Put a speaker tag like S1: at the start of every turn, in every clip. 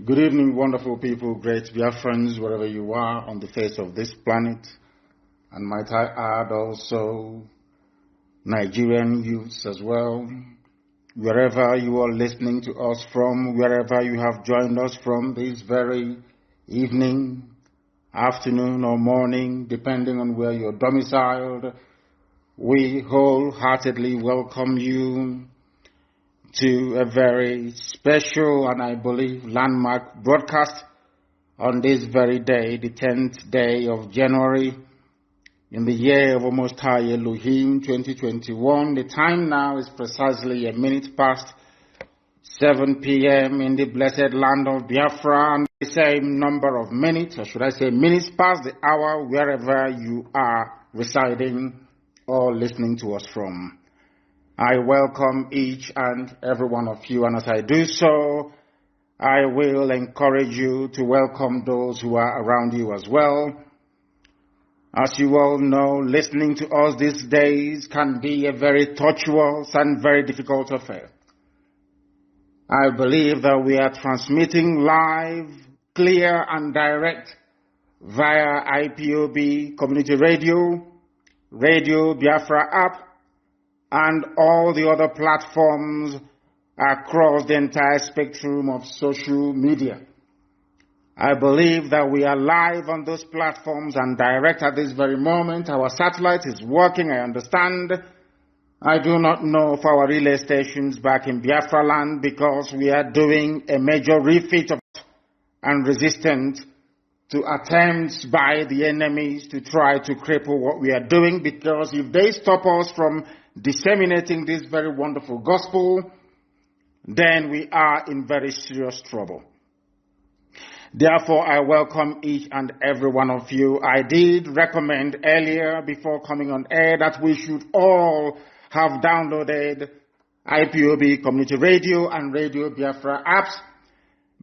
S1: Good evening, wonderful people, great Biafrans, wherever you are on the face of this planet. And might I add also Nigerian youths as well. Wherever you are listening to us from, wherever you have joined us from this very evening, afternoon or morning, depending on where you're domiciled, we wholeheartedly welcome you to a very special and I believe landmark broadcast on this very day, the 10th day of January in the year of Most High Elohim 2021. The time now is precisely a minute past 7 p.m. in the blessed land of Biafra, and the same number of minutes, or should I say minutes past the hour wherever you are residing or listening to us from. I welcome each and every one of you, and as I do so, I will encourage you to welcome those who are around you as well. As you all know, listening to us these days can be a very tortuous and very difficult affair. I believe that we are transmitting live, clear and direct via IPOB Community Radio, Radio Biafra app, and all the other platforms across the entire spectrum of social media. I believe that we are live on those platforms and direct at this very moment. Our satellite is working, I understand. I do not know of our relay stations back in Biafra land because we are doing a major refit of and resistant to attempts by the enemies to try to cripple what we are doing, because if they stop us from disseminating this very wonderful gospel, then we are in very serious trouble. Therefore, I welcome each and every one of you. I did recommend earlier before coming on air that we should all have downloaded IPOB Community Radio and Radio Biafra apps,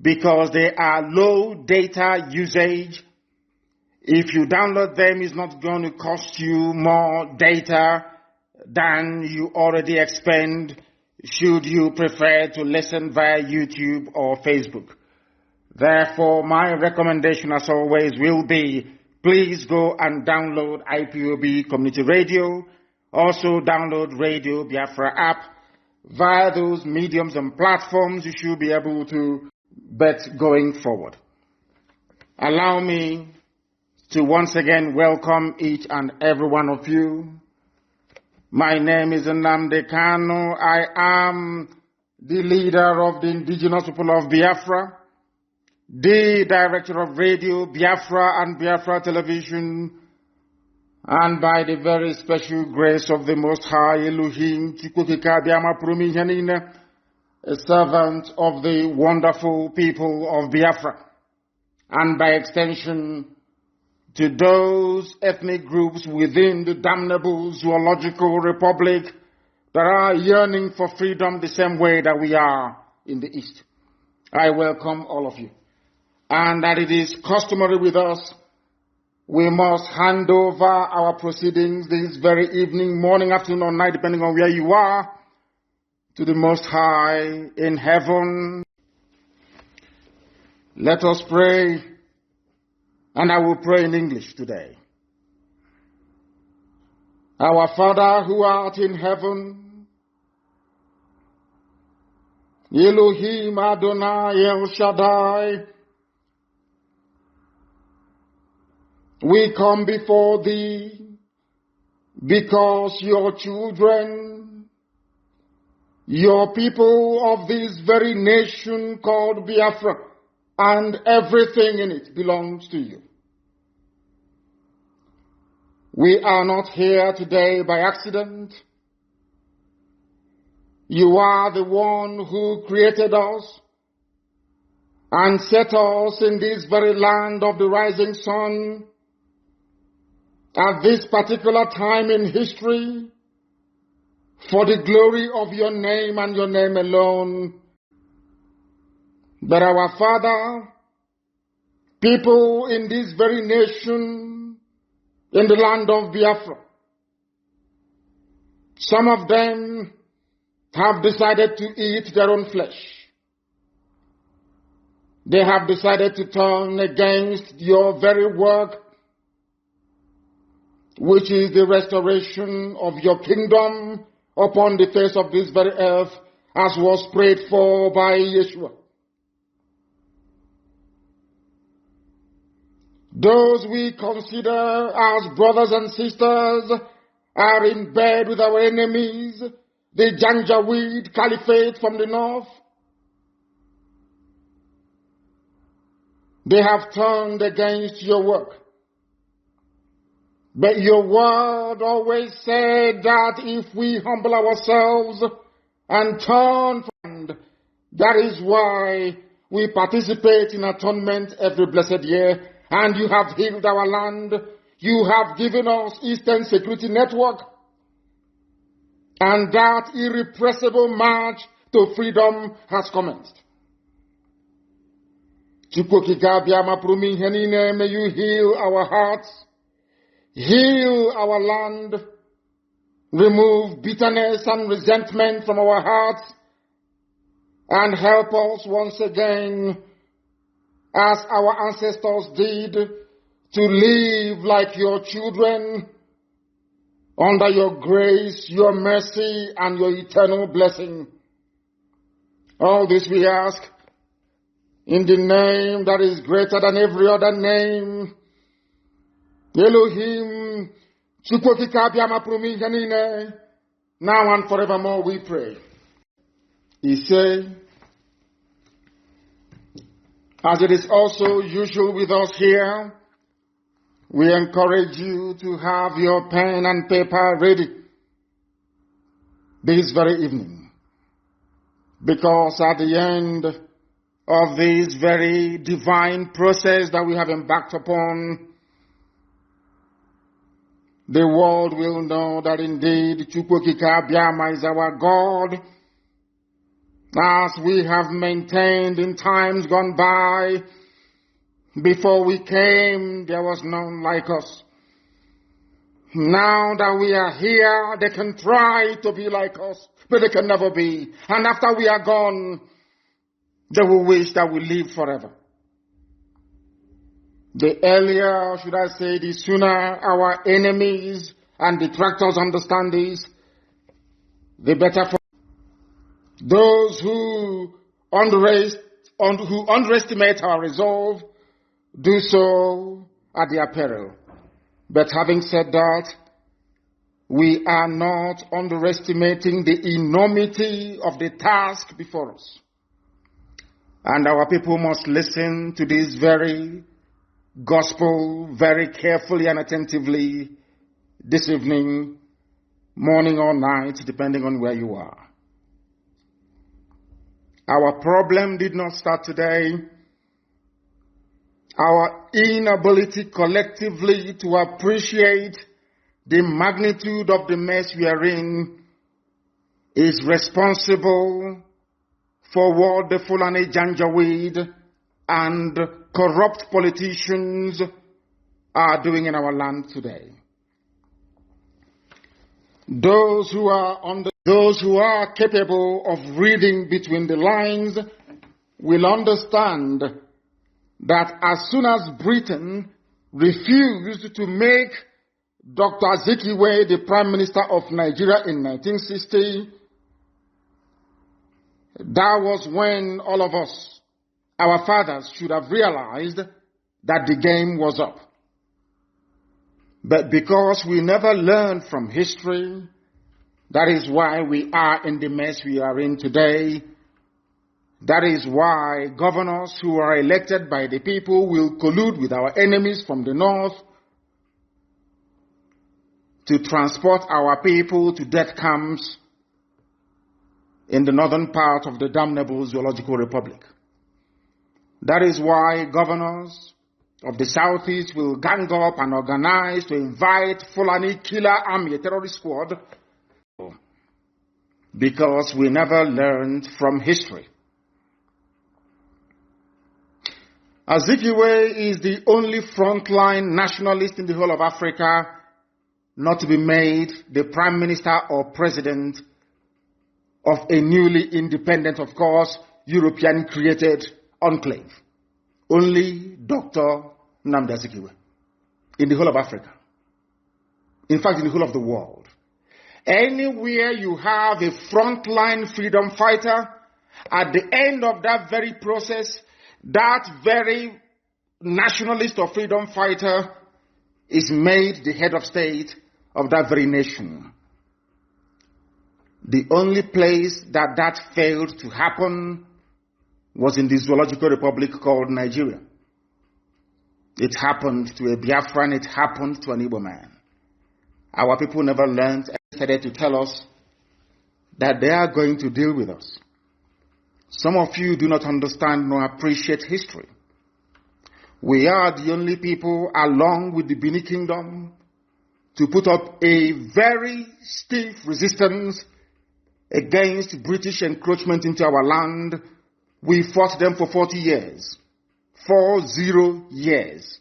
S1: because they are low data usage. If you download them, it's not going to cost you more data than you already expend should you prefer to listen via YouTube or Facebook. Therefore, my recommendation as always will be, please go and download IPOB Community Radio. Also download Radio Biafra app. Via those mediums and platforms, you should be able to bet going forward. Allow me to once again welcome each and every one of you. My name is Nnamdi KANU. I am the leader of the indigenous people of Biafra, the director of Radio Biafra and Biafra Television, and by the very special grace of the Most High Elohim, a servant of the wonderful people of Biafra, and by extension to those ethnic groups within the damnable zoological republic that are yearning for freedom the same way that we are in the East. I welcome all of you. And that it is customary with us, we must hand over our proceedings this very evening, morning, afternoon, or night, depending on where you are, to the Most High in heaven. Let us pray, and I will pray in English today. Our Father who art in heaven, Elohim Adonai El Shaddai, we come before thee because your children, your people of this very nation called Biafra, and everything in it belongs to you. We are not here today by accident. You are the one who created us and set us in this very land of the rising sun at this particular time in history for the glory of your name and your name alone. But our Father, people in this very nation, in the land of Biafra, some of them have decided to eat their own flesh. They have decided to turn against your very work, which is the restoration of your kingdom upon the face of this very earth, as was prayed for by Yeshua. Those we consider as brothers and sisters are in bed with our enemies, the Janjaweed Caliphate from the north. They have turned against your work. But your word always said that if we humble ourselves and turn from, that is why we participate in atonement every blessed year. And you have healed our land. You have given us Eastern Security Network. And that irrepressible march to freedom has commenced. May you heal our hearts, heal our land, remove bitterness and resentment from our hearts, and help us once again, as our ancestors did, to live like your children, under your grace, your mercy, and your eternal blessing. All this we ask in the name that is greater than every other name, Elohim, now and forevermore we pray. He said, as it is also usual with us here, we encourage you to have your pen and paper ready this very evening. Because at the end of this very divine process that we have embarked upon, the world will know that indeed Chukwukika Biama is our God, as we have maintained in times gone by. Before we came, there was none like us. Now that we are here, they can try to be like us, but they can never be. And after we are gone, they will wish that we live forever. The earlier, should I say, the sooner our enemies and detractors understand this, the better for those who underestimate our resolve. Do so at their peril. But having said that, we are not underestimating the enormity of the task before us. And our people must listen to this very gospel very carefully and attentively this evening, morning or night, depending on where you are. Our problem did not start today. Our inability collectively to appreciate the magnitude of the mess we are in is responsible for what the Fulani Janjaweed and corrupt politicians are doing in our land today. Those who are capable of reading between the lines will understand that as soon as Britain refused to make Dr. Azikiwe the Prime Minister of Nigeria in 1960, that was when all of us, our fathers, should have realized that the game was up. But because we never learned from history, that is why we are in the mess we are in today. That is why governors who are elected by the people will collude with our enemies from the north to transport our people to death camps in the northern part of the damnable Zoological Republic. That is why governors of the southeast will gang up and organize to invite Fulani killer army, a terrorist squad, because we never learned from history. Azikiwe is the only frontline nationalist in the whole of Africa not to be made the Prime Minister or President of a newly independent, of course, European-created enclave. Only Dr. Nnamdi Azikiwe in the whole of Africa. In fact, in the whole of the world. Anywhere you have a frontline freedom fighter, at the end of that very process, that very nationalist or freedom fighter is made the head of state of that very nation. The only place that failed to happen was in the zoological republic called Nigeria. It happened to a Biafran, it happened to an Igbo man. Our people never learned and decided to tell us that they are going to deal with us. Some of you do not understand nor appreciate history. We are the only people, along with the Benin Kingdom, to put up a very stiff resistance against British encroachment into our land. We fought them for 40 years. 40 years.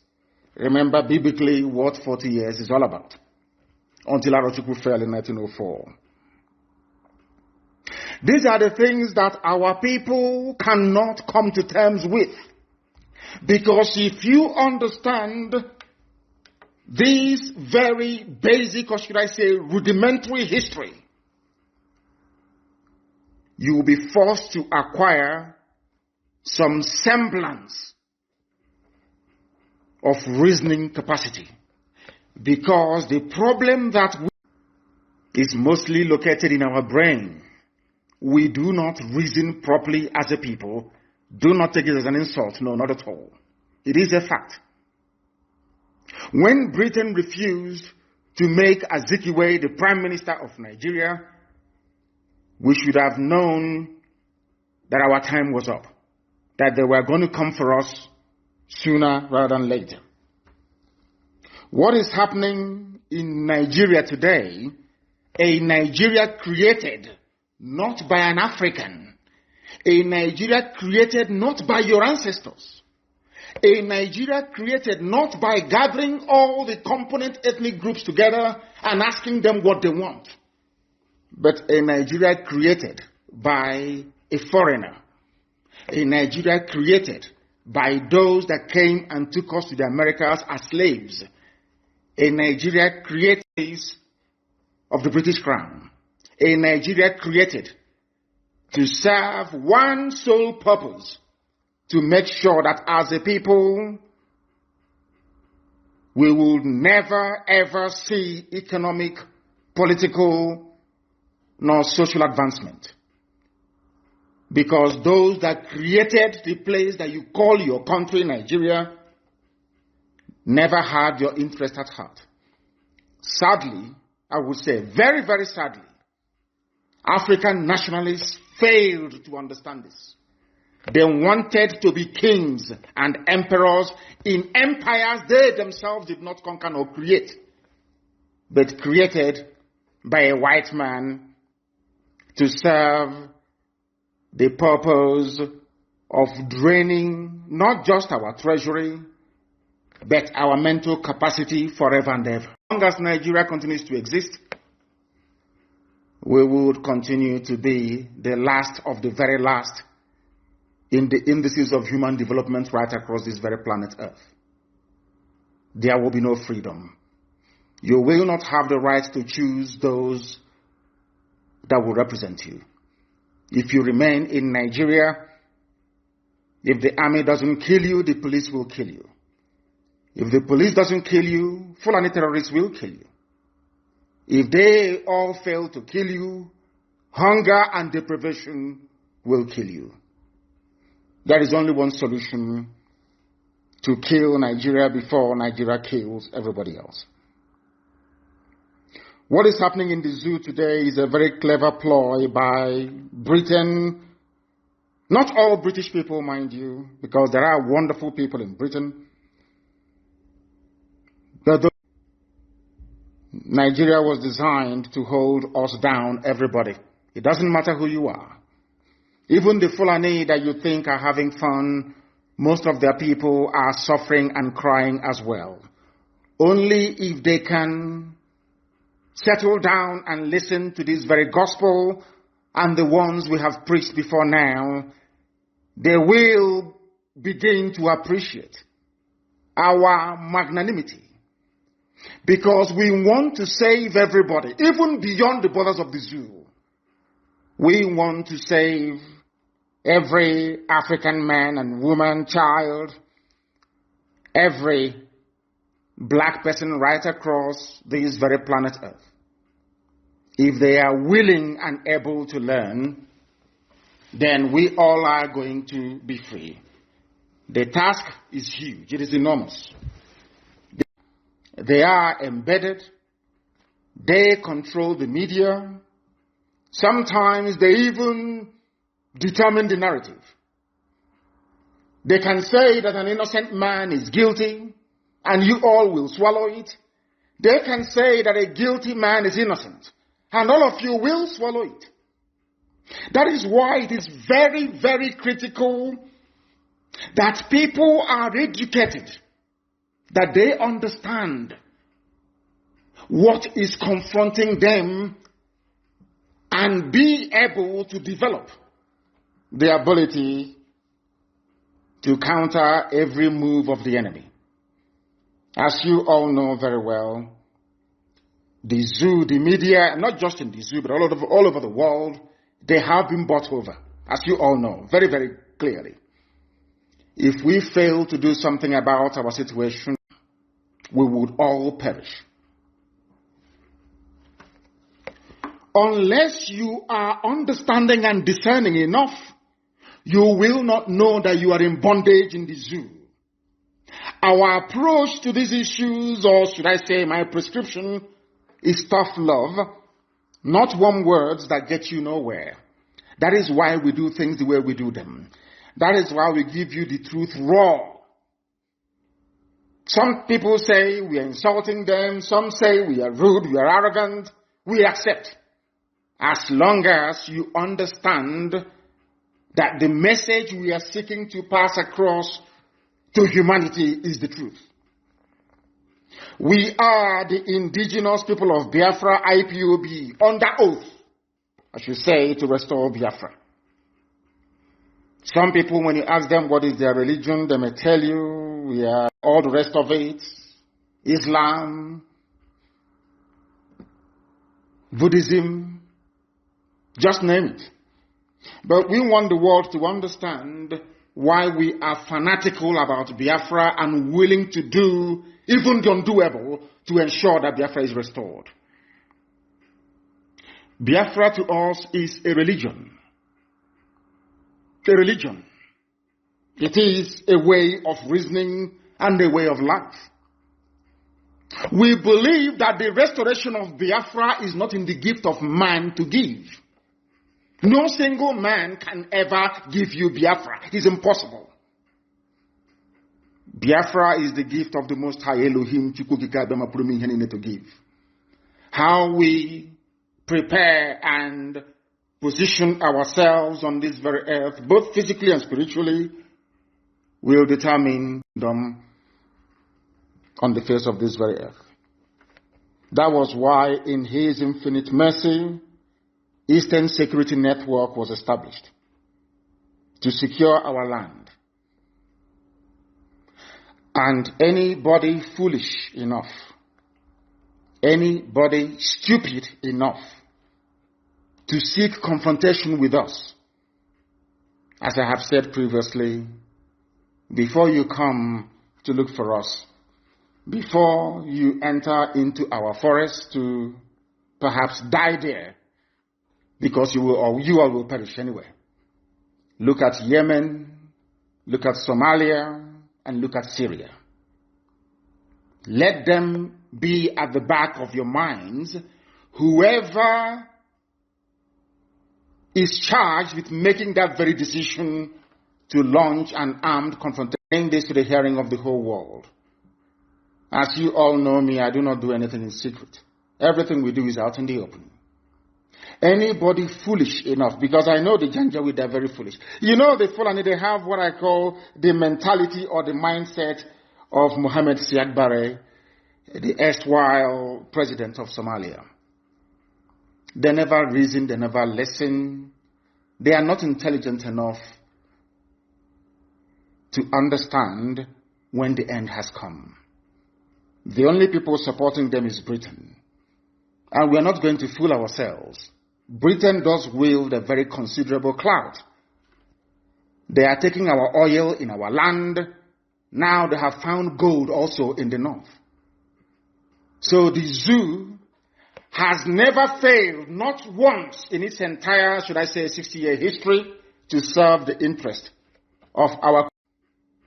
S1: Remember biblically what 40 years is all about. Until Arochukwu fell in 1904. These are the things that our people cannot come to terms with. Because if you understand this very basic, or should I say rudimentary history, you will be forced to acquire some semblance of reasoning capacity. Because the problem that is mostly located in our brain. We do not reason properly as a people. Do not take it as an insult. No, not at all. It is a fact. When Britain refused to make Azikiwe the Prime Minister of Nigeria, we should have known that our time was up. That they were going to come for us sooner rather than later. What is happening in Nigeria today, a Nigeria created not by an African, a Nigeria created not by your ancestors, a Nigeria created not by gathering all the component ethnic groups together and asking them what they want, but a Nigeria created by a foreigner, a Nigeria created by those that came and took us to the Americas as slaves, a Nigeria created of the British Crown, a Nigeria created to serve one sole purpose, to make sure that as a people, we will never ever see economic, political, nor social advancement. Because those that created the place that you call your country, Nigeria, never had your interest at heart. Sadly, I would say very, very sadly, African nationalists failed to understand this. They wanted to be kings and emperors in empires they themselves did not conquer nor create, but created by a white man to serve the purpose of draining not just our treasury, but our mental capacity forever and ever. As long as Nigeria continues to exist, we would continue to be the last of the very last in the indices of human development right across this very planet Earth. There will be no freedom. You will not have the right to choose those that will represent you. If you remain in Nigeria, if the army doesn't kill you, the police will kill you. If the police doesn't kill you, Fulani terrorists will kill you. If they all fail to kill you, hunger and deprivation will kill you. There is only one solution: to kill Nigeria before Nigeria kills everybody else. What is happening in the zoo today is a very clever ploy by Britain. Not all British people, mind you, because there are wonderful people in Britain. But Nigeria was designed to hold us down, everybody. It doesn't matter who you are. Even the Fulani that you think are having fun, most of their people are suffering and crying as well. Only if they can settle down and listen to this very gospel and the ones we have preached before now, they will begin to appreciate our magnanimity, because we want to save everybody, even beyond the borders of the zoo. We want to save every African man and woman, child, every black person right across this very planet Earth. If they are willing and able to learn, then we all are going to be free. The task is huge. It is enormous. They are embedded. They control the media. Sometimes they even determine the narrative. They can say that an innocent man is guilty, and you all will swallow it. They can say that a guilty man is innocent, and all of you will swallow it. That is why it is very, very critical that people are educated, that they understand what is confronting them and be able to develop the ability to counter every move of the enemy. As you all know very well, the zoo, the media, not just in the zoo, but all over the world, they have been bought over, as you all know, very, very clearly. If we fail to do something about our situation, we would all perish. Unless you are understanding and discerning enough, you will not know that you are in bondage in the zoo. Our approach to these issues, or should I say my prescription, is tough love, not warm words that get you nowhere. That is why we do things the way we do them. That is why we give you the truth raw. Some people say we are insulting them. Some say we are rude, we are arrogant. We accept. As long as you understand that the message we are seeking to pass across to humanity is the truth. We are the indigenous people of Biafra, IPOB, under oath, I should say, to restore Biafra. Some people, when you ask them what is their religion, they may tell you, we are all the rest of it, Islam, Buddhism, just name it. But we want the world to understand why we are fanatical about Biafra and willing to do even the undoable to ensure that Biafra is restored. Biafra to us is a religion. A religion. It is a way of reasoning and a way of life. We believe that the restoration of Biafra is not in the gift of man to give. No single man can ever give you Biafra. It is impossible. Biafra is the gift of the Most High Elohim to give. How we prepare and position ourselves on this very earth, both physically and spiritually, will determine them on the face of this very earth. That was why in His infinite mercy, Eastern Security Network was established to secure our land. And anybody foolish enough, anybody stupid enough to seek confrontation with us, as I have said previously, before you come to look for us, before you enter into our forest to perhaps die there, because you all will perish anyway. Look at Yemen, look at Somalia, and look at Syria. Let them be at the back of your minds. Whoever is charged with making that very decision to launch an armed confrontation, this to the hearing of the whole world. As you all know me, I do not do anything in secret. Everything we do is out in the open. Anybody foolish enough, because I know the Janjaweed are very foolish. You know the Fulani, they have what I call the mentality or the mindset of Mohammed Siad Barre, the erstwhile president of Somalia. They never reason, they never listen. They are not intelligent enough to understand when the end has come. The only people supporting them is Britain. And we are not going to fool ourselves. Britain does wield a very considerable clout. They are taking our oil in our land. Now they have found gold also in the north. So the zoo has never failed, not once in its entire, should I say, 60-year history, to serve the interest of our.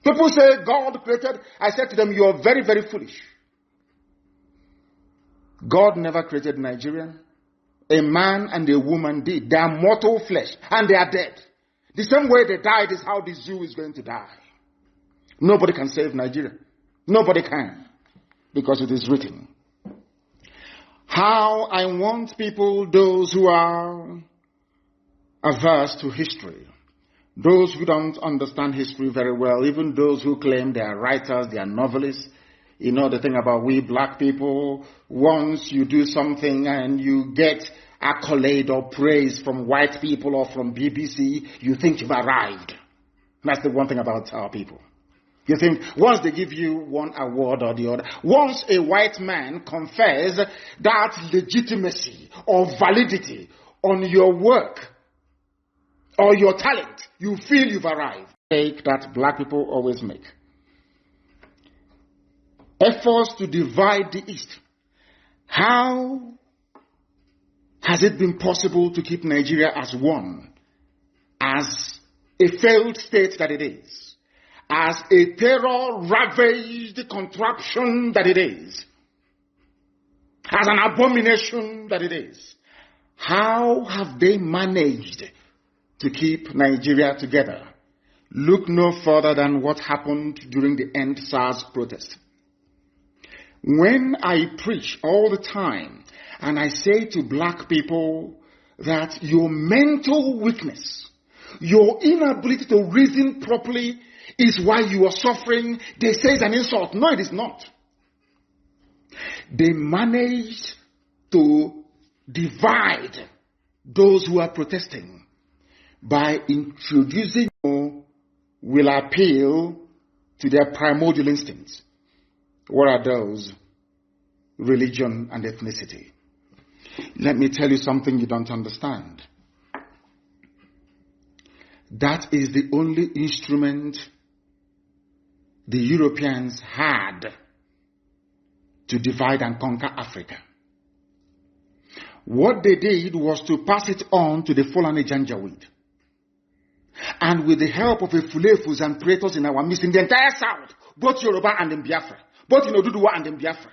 S1: People say God created. I said to them, you are very, very foolish. God never created Nigeria. A man and a woman did. They are mortal flesh and they are dead. The same way they died is how the zoo is going to die. Nobody can save Nigeria. Nobody can. Because it is written. How I want people, those who are averse to history, those who don't understand history very well, even those who claim they are writers, they are novelists, you know the thing about we black people, once you do something and you get accolade or praise from white people or from BBC, you think you've arrived. That's the one thing about our people. You think once they give you one award or the other, once a white man confers that legitimacy or validity on your work or your talent, you feel you've arrived. Mistake that black people always make. Efforts to divide the East. How has it been possible to keep Nigeria as one, as a failed state that it is, as a terror-ravaged contraption that it is, as an abomination that it is? How have they managed to keep Nigeria together? Look no further than what happened during the End SARS protest. When I preach all the time and I say to black people that your mental weakness, your inability to reason properly is why you are suffering, they say it's an insult. No, it is not. They managed to divide those who are protesting by introducing will appeal to their primordial instincts. What are those? Religion and ethnicity. Let me tell you something you don't understand. That is the only instrument the Europeans had to divide and conquer Africa. What they did was to pass it on to the Fulani Janjaweed. And with the help of the Fulefus and traitors in our midst, in the entire South, both Yoruba and in Biafra, both in Oduduwa and in Biafra,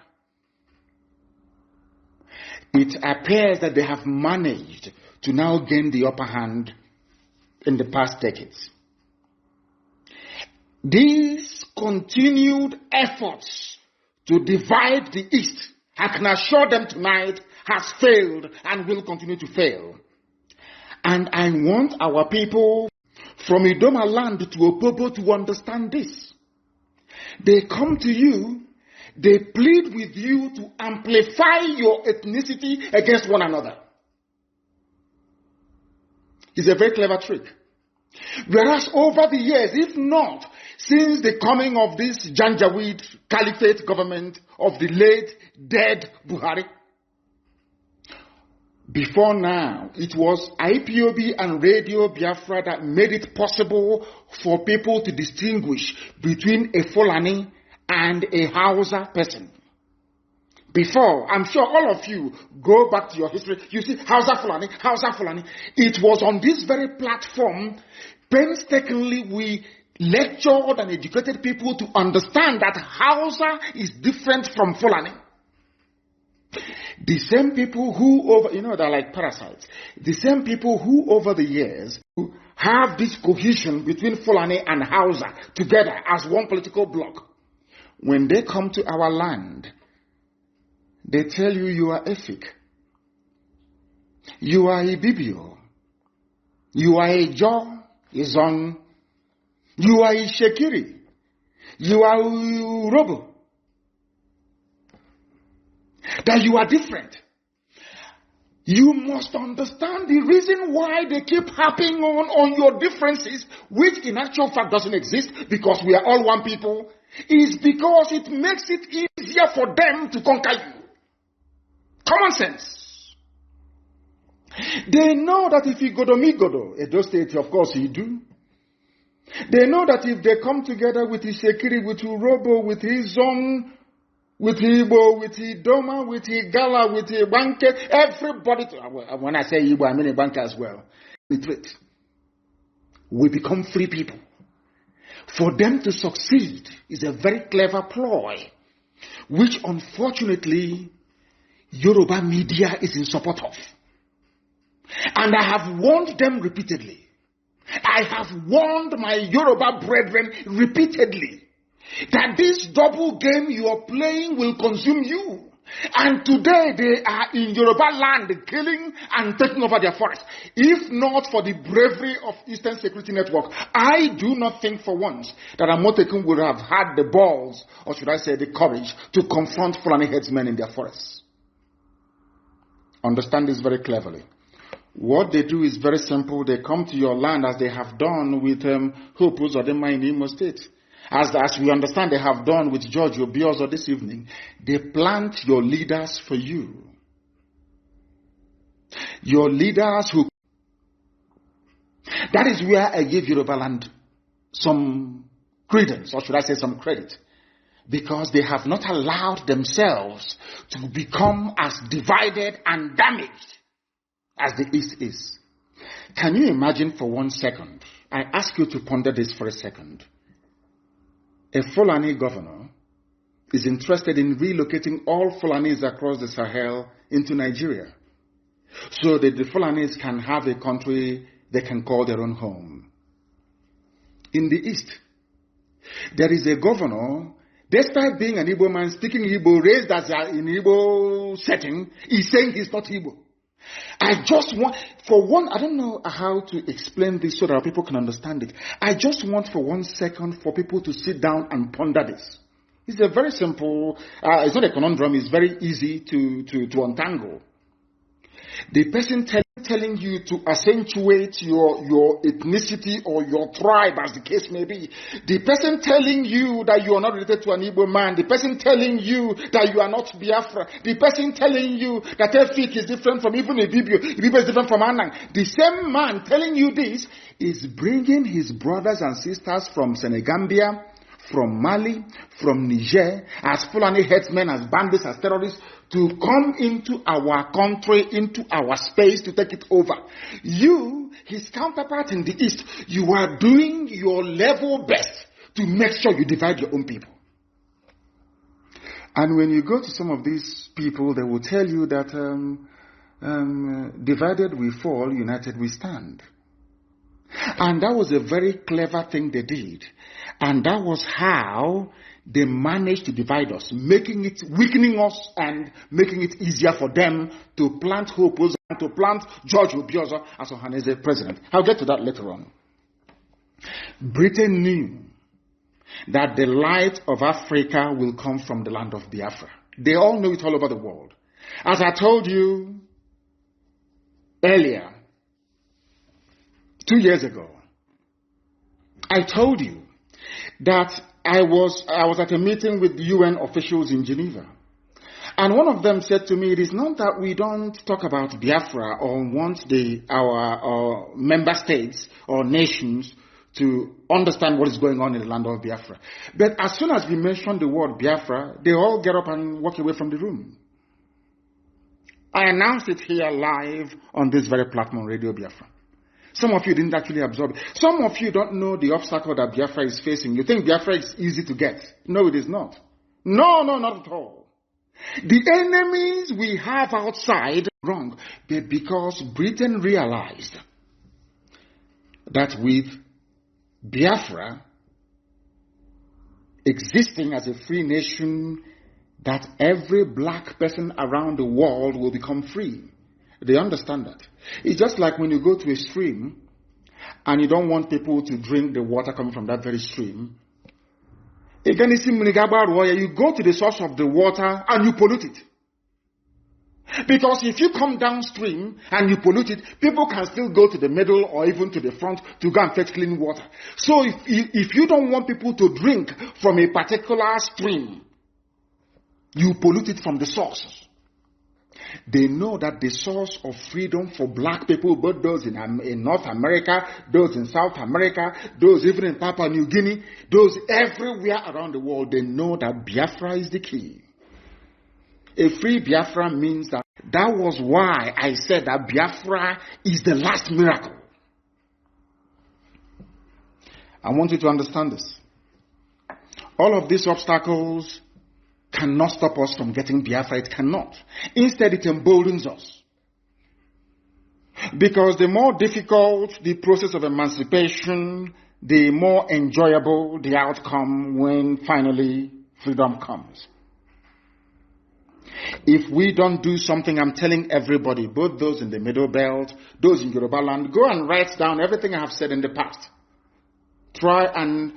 S1: it appears that they have managed to now gain the upper hand in the past decades. These continued efforts to divide the East, I can assure them tonight, has failed and will continue to fail. And I want our people from Idoma land to Opobo to understand this. They come to you, they plead with you to amplify your ethnicity against one another. It's a very clever trick. Whereas over the years, if not since the coming of this Janjaweed Caliphate government of the late dead Buhari, before now, it was IPOB and Radio Biafra that made it possible for people to distinguish between a Fulani and a Hausa person. Before, I'm sure all of you go back to your history, you see Hausa Fulani, Hausa Fulani. It was on this very platform, painstakingly we lectured and educated people to understand that Hausa is different from Fulani. The same people who they're like parasites. The same people who over the years have this cohesion between Fulani and Hausa together as one political bloc. When they come to our land, they tell you you are Efik. You are Ibibio. You are a Jaw, Izon. You are a Shekiri. You are You must understand the reason why they keep harping on your differences, which in actual fact doesn't exist because we are all one people, is because it makes it easier for them to conquer you. Common sense. They know that if you go to Migodo, Edo State, of course you do. They know that if they come together with Isekiri, with Urobo, with Izon, with Igbo, with Idoma, with Igala, with Ibanke, everybody, when I say Igbo, I mean Ibanke as well. We become free people. For them to succeed is a very clever ploy, which unfortunately Yoruba media is in support of. And I have warned them repeatedly. I have warned my Yoruba brethren repeatedly that this double game you are playing will consume you. And today they are in Yoruba land killing and taking over their forests. If not for the bravery of Eastern Security Network, I do not think for once that Amotekun would have had the balls, or should I say the courage, to confront Fulani headsmen in their forests. Understand this very cleverly. What they do is very simple. They come to your land as they have done with Hope Uzodinma in Imo State. As we understand they have done with George Obiozo this evening. They plant your leaders for you. Your leaders who... That is where I give Yoruba land some credence, or should I say some credit. Because they have not allowed themselves to become as divided and damaged as the East is. Can you imagine for 1 second? I ask you to ponder this for a second. A Fulani governor is interested in relocating all Fulanis across the Sahel into Nigeria, so that the Fulanis can have a country they can call their own home. In the East, there is a governor, despite being an Igbo man, speaking Igbo, raised as in Igbo setting, is saying he's not Igbo. I just want, for one, I don't know how to explain this so that people can understand it. I just want for 1 second for people to sit down and ponder this. It's a very simple, it's not a conundrum, it's very easy to untangle. The person telling you to accentuate your ethnicity or your tribe, as the case may be. The person telling you that you are not related to an Igbo man. The person telling you that you are not Biafra. The person telling you that Efik is different from even Ibibio. Ibibio is different from Anang. The same man telling you this is bringing his brothers and sisters from Senegambia, from Mali, from Niger, as Fulani headsmen, as bandits, as terrorists, to come into our country, into our space, to take it over. You, his counterpart in the East, you are doing your level best to make sure you divide your own people. And when you go to some of these people, they will tell you that divided we fall, united we stand. And that was a very clever thing they did. And that was how they managed to divide us, weakening us and making it easier for them to plant Hope and to plant George Obiozo as Ohaneze president. I'll get to that later on. Britain knew that the light of Africa will come from the land of Biafra. They all know it all over the world. As I told you earlier, 2 years ago, I told you that I was at a meeting with UN officials in Geneva. And one of them said to me, it is not that we don't talk about Biafra or want our member states or nations to understand what is going on in the land of Biafra. But as soon as we mention the word Biafra, they all get up and walk away from the room. I announced it here live on this very platform, Radio Biafra. Some of you didn't actually absorb it. Some of you don't know the obstacle that Biafra is facing. You think Biafra is easy to get. No, it is not. No, not at all. The enemies we have outside are wrong. But because Britain realized that with Biafra existing as a free nation, that every black person around the world will become free. They understand that. It's just like when you go to a stream and you don't want people to drink the water coming from that very stream. You go to the source of the water and you pollute it. Because if you come downstream and you pollute it, people can still go to the middle or even to the front to go and fetch clean water. So if you don't want people to drink from a particular stream, you pollute it from the source. They know that the source of freedom for black people, both those in North America, those in South America, those even in Papua New Guinea, those everywhere around the world, they know that Biafra is the key. A free Biafra means that was why I said that Biafra is the last miracle. I want you to understand this. All of these obstacles cannot stop us from getting Biafra. It cannot. Instead, it emboldens us. Because the more difficult the process of emancipation, the more enjoyable the outcome when finally freedom comes. If we don't do something, I'm telling everybody, both those in the Middle Belt, those in Yoruba land, go and write down everything I have said in the past. Try and,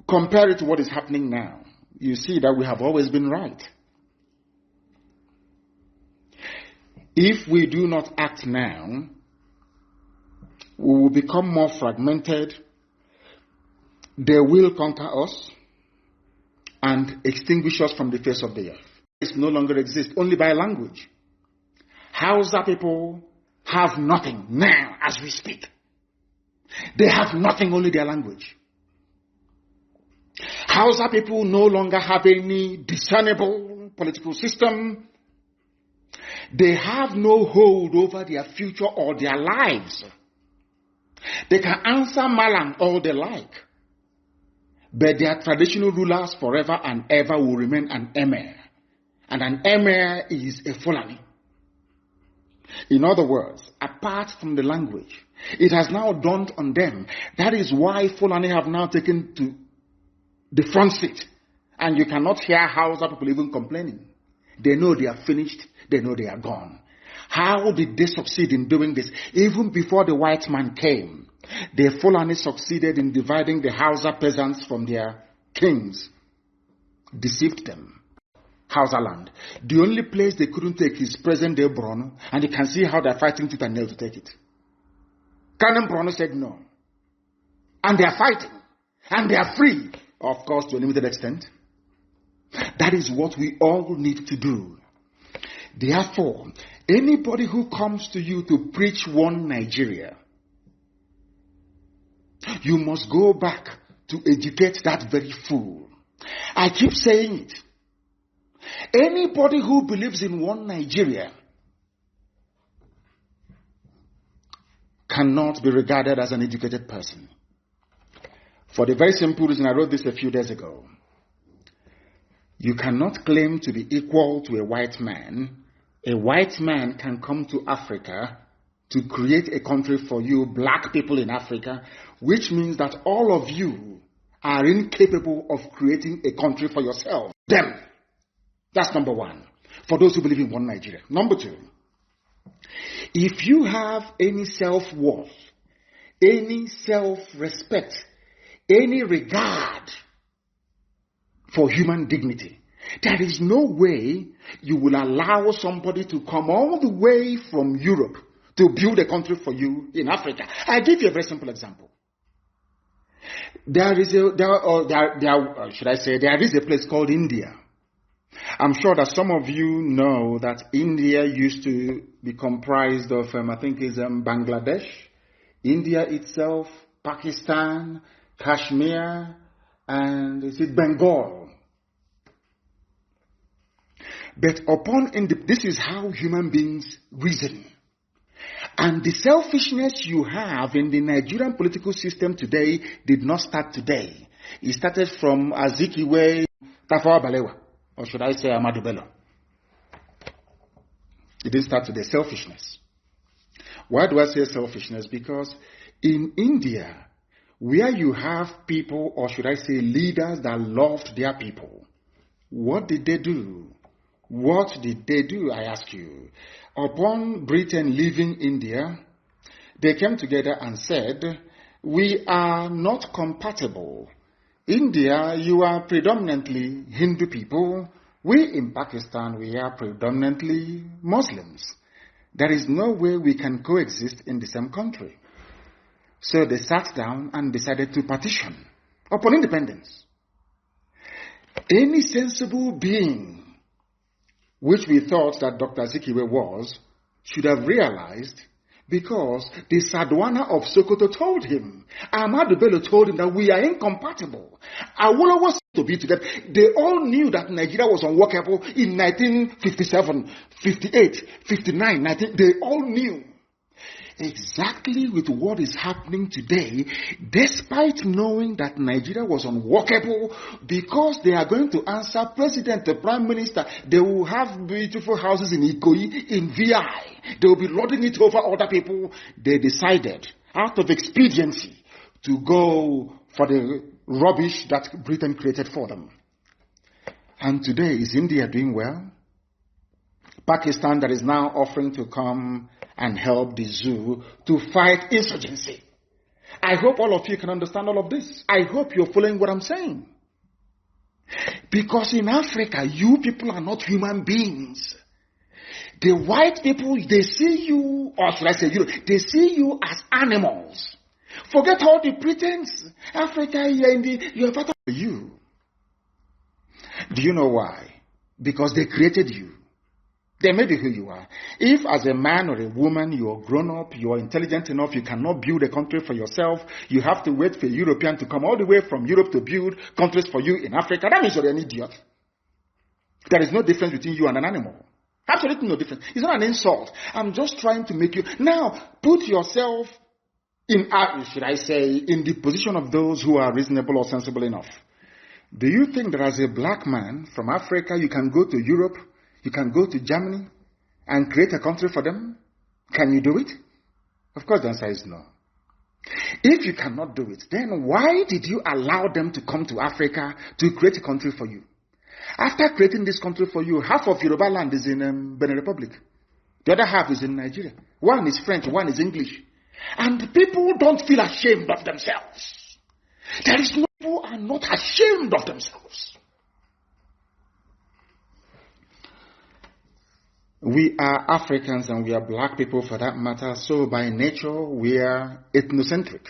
S1: compare it to what is happening now. You see that we have always been right. If we do not act now, we will become more fragmented. They will conquer us and extinguish us from the face of the earth. It no longer exists, only by language. Hausa people have nothing now as we speak. They have nothing, only their language. Hausa people no longer have any discernible political system. They have no hold over their future or their lives. They can answer Malang all they like, but their traditional rulers forever and ever will remain an emir. And an emir is a Fulani. In other words, apart from the language, it has now dawned on them. That is why Fulani have now taken to the front seat. And you cannot hear Hausa people even complaining. They know they are finished. They know they are gone. How did they succeed in doing this? Even before the white man came, the Fulani succeeded in dividing the Hausa peasants from their kings. Deceived them. Hausa land. The only place they couldn't take is present-day Borno, and you can see how they're fighting tooth and nail to take it. Canon Borno said no. And they are fighting. And they are free, of course, to a limited extent. That is what we all need to do. Therefore, anybody who comes to you to preach one Nigeria, you must go back to educate that very fool. I keep saying it. Anybody who believes in one Nigeria cannot be regarded as an educated person. For the very simple reason, I wrote this a few days ago. You cannot claim to be equal to a white man. A white man can come to Africa to create a country for you, black people in Africa, which means that all of you are incapable of creating a country for yourself. Them. That's number one. For those who believe in one Nigeria. Number two, if you have any self-worth, any self-respect, any regard for human dignity, there is no way you will allow somebody to come all the way from Europe to build a country for you in Africa. I'll give you a very simple example. There is a place called India. I'm sure that some of you know that India used to be comprised of, I think it's Bangladesh, India itself, Pakistan, Kashmir, and is it Bengal? But this is how human beings reason. And the selfishness you have in the Nigerian political system today did not start today. It started from Azikiwe, Tafawa Balewa, or should I say Ahmadu Bello. It didn't start today. Selfishness. Why do I say selfishness? Because in India, where you have people, or should I say leaders that loved their people, what did they do? What did they do, I ask you? Upon Britain leaving India, they came together and said, we are not compatible. India, you are predominantly Hindu people. We in Pakistan, we are predominantly Muslims. There is no way we can coexist in the same country. So they sat down and decided to partition upon independence. Any sensible being, which we thought that Dr. Azikiwe was, should have realized, because the Sadwana of Sokoto told him, Ahmadu Bello told him that we are incompatible. Awolowo was to be together. They all knew that Nigeria was unworkable in 1957, 58, 59, 19. They all knew. Exactly with what is happening today, despite knowing that Nigeria was unworkable, because they are going to answer President, the Prime Minister, they will have beautiful houses in Ikoyi, in VI, they will be lording it over other people. They decided, out of expediency, to go for the rubbish that Britain created for them. And today, is India doing well? Pakistan, that is now offering to come and help the zoo to fight insurgency. I hope all of you can understand all of this. I hope you're following what I'm saying. Because in Africa, you people are not human beings. The white people, they see you, or should I say, they see you as animals. Forget all the pretense. Africa, you're better than you. Do you know why? Because they created you. They may be who you are. If as a man or a woman you are grown up, you are intelligent enough, you cannot build a country for yourself, you have to wait for a European to come all the way from Europe to build countries for you in Africa, that means you're an idiot. There is no difference between you and an animal. Absolutely no difference. It's not an insult. I'm just trying to make you... Now, put yourself in, should I say, in the position of those who are reasonable or sensible enough. Do you think that as a black man from Africa, you can go to Europe, you can go to Germany and create a country for them? Can you do it? Of course, the answer is no. If you cannot do it, then why did you allow them to come to Africa to create a country for you? After creating this country for you, half of Yoruba land is in Benin Republic. The other half is in Nigeria. One is French, one is English. And people don't feel ashamed of themselves. There is no people are not ashamed of themselves. We are Africans and we are black people for that matter, so by nature we are ethnocentric.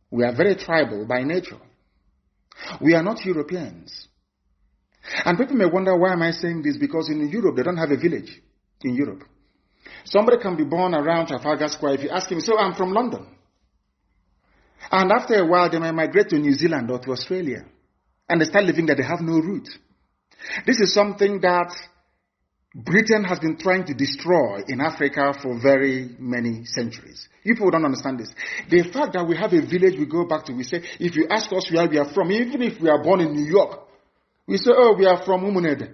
S1: We are very tribal by nature. We are not Europeans. And people may wonder, why am I saying this? Because in Europe they don't have a village in Europe. Somebody can be born around Trafalgar Square. If you ask him, so I'm from London. And after a while they may migrate to New Zealand or to Australia. And they start living there, they have no root. This is something that Britain has been trying to destroy in Africa for very many centuries. You people don't understand this. The fact that we have a village we go back to, we say, if you ask us where we are from, even if we are born in New York, we say, oh, we are from Umunede.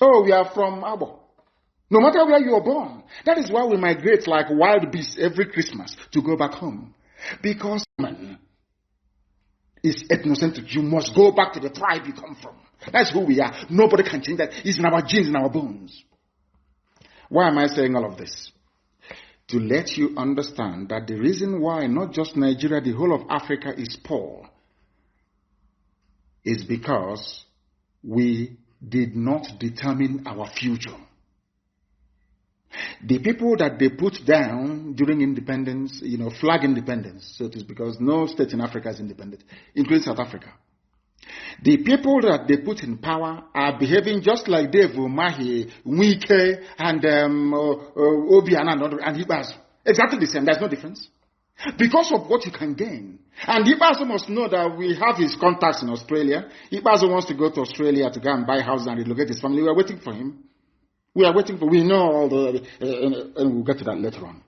S1: Oh, we are from Abo. No matter where you are born. That is why we migrate like wild beasts every Christmas to go back home. Because man is ethnocentric. You must go back to the tribe you come from. That's who we are. Nobody can change that. It's in our genes, in our bones. Why am I saying all of this? To let you understand that the reason why not just Nigeria, the whole of Africa is poor is because we did not determine our future. The people that they put down during independence, flag independence, so it is because no state in Africa is independent, including South Africa. The people that they put in power are behaving just like Dave Umahi, Wike, and Obi and Ibazu. Exactly the same. There's no difference. Because of what you can gain. And Ibazu must know that we have his contacts in Australia. Ibazu wants to go to Australia to go and buy houses and relocate his family. We are waiting for him. We know all the, and we'll get to that later on.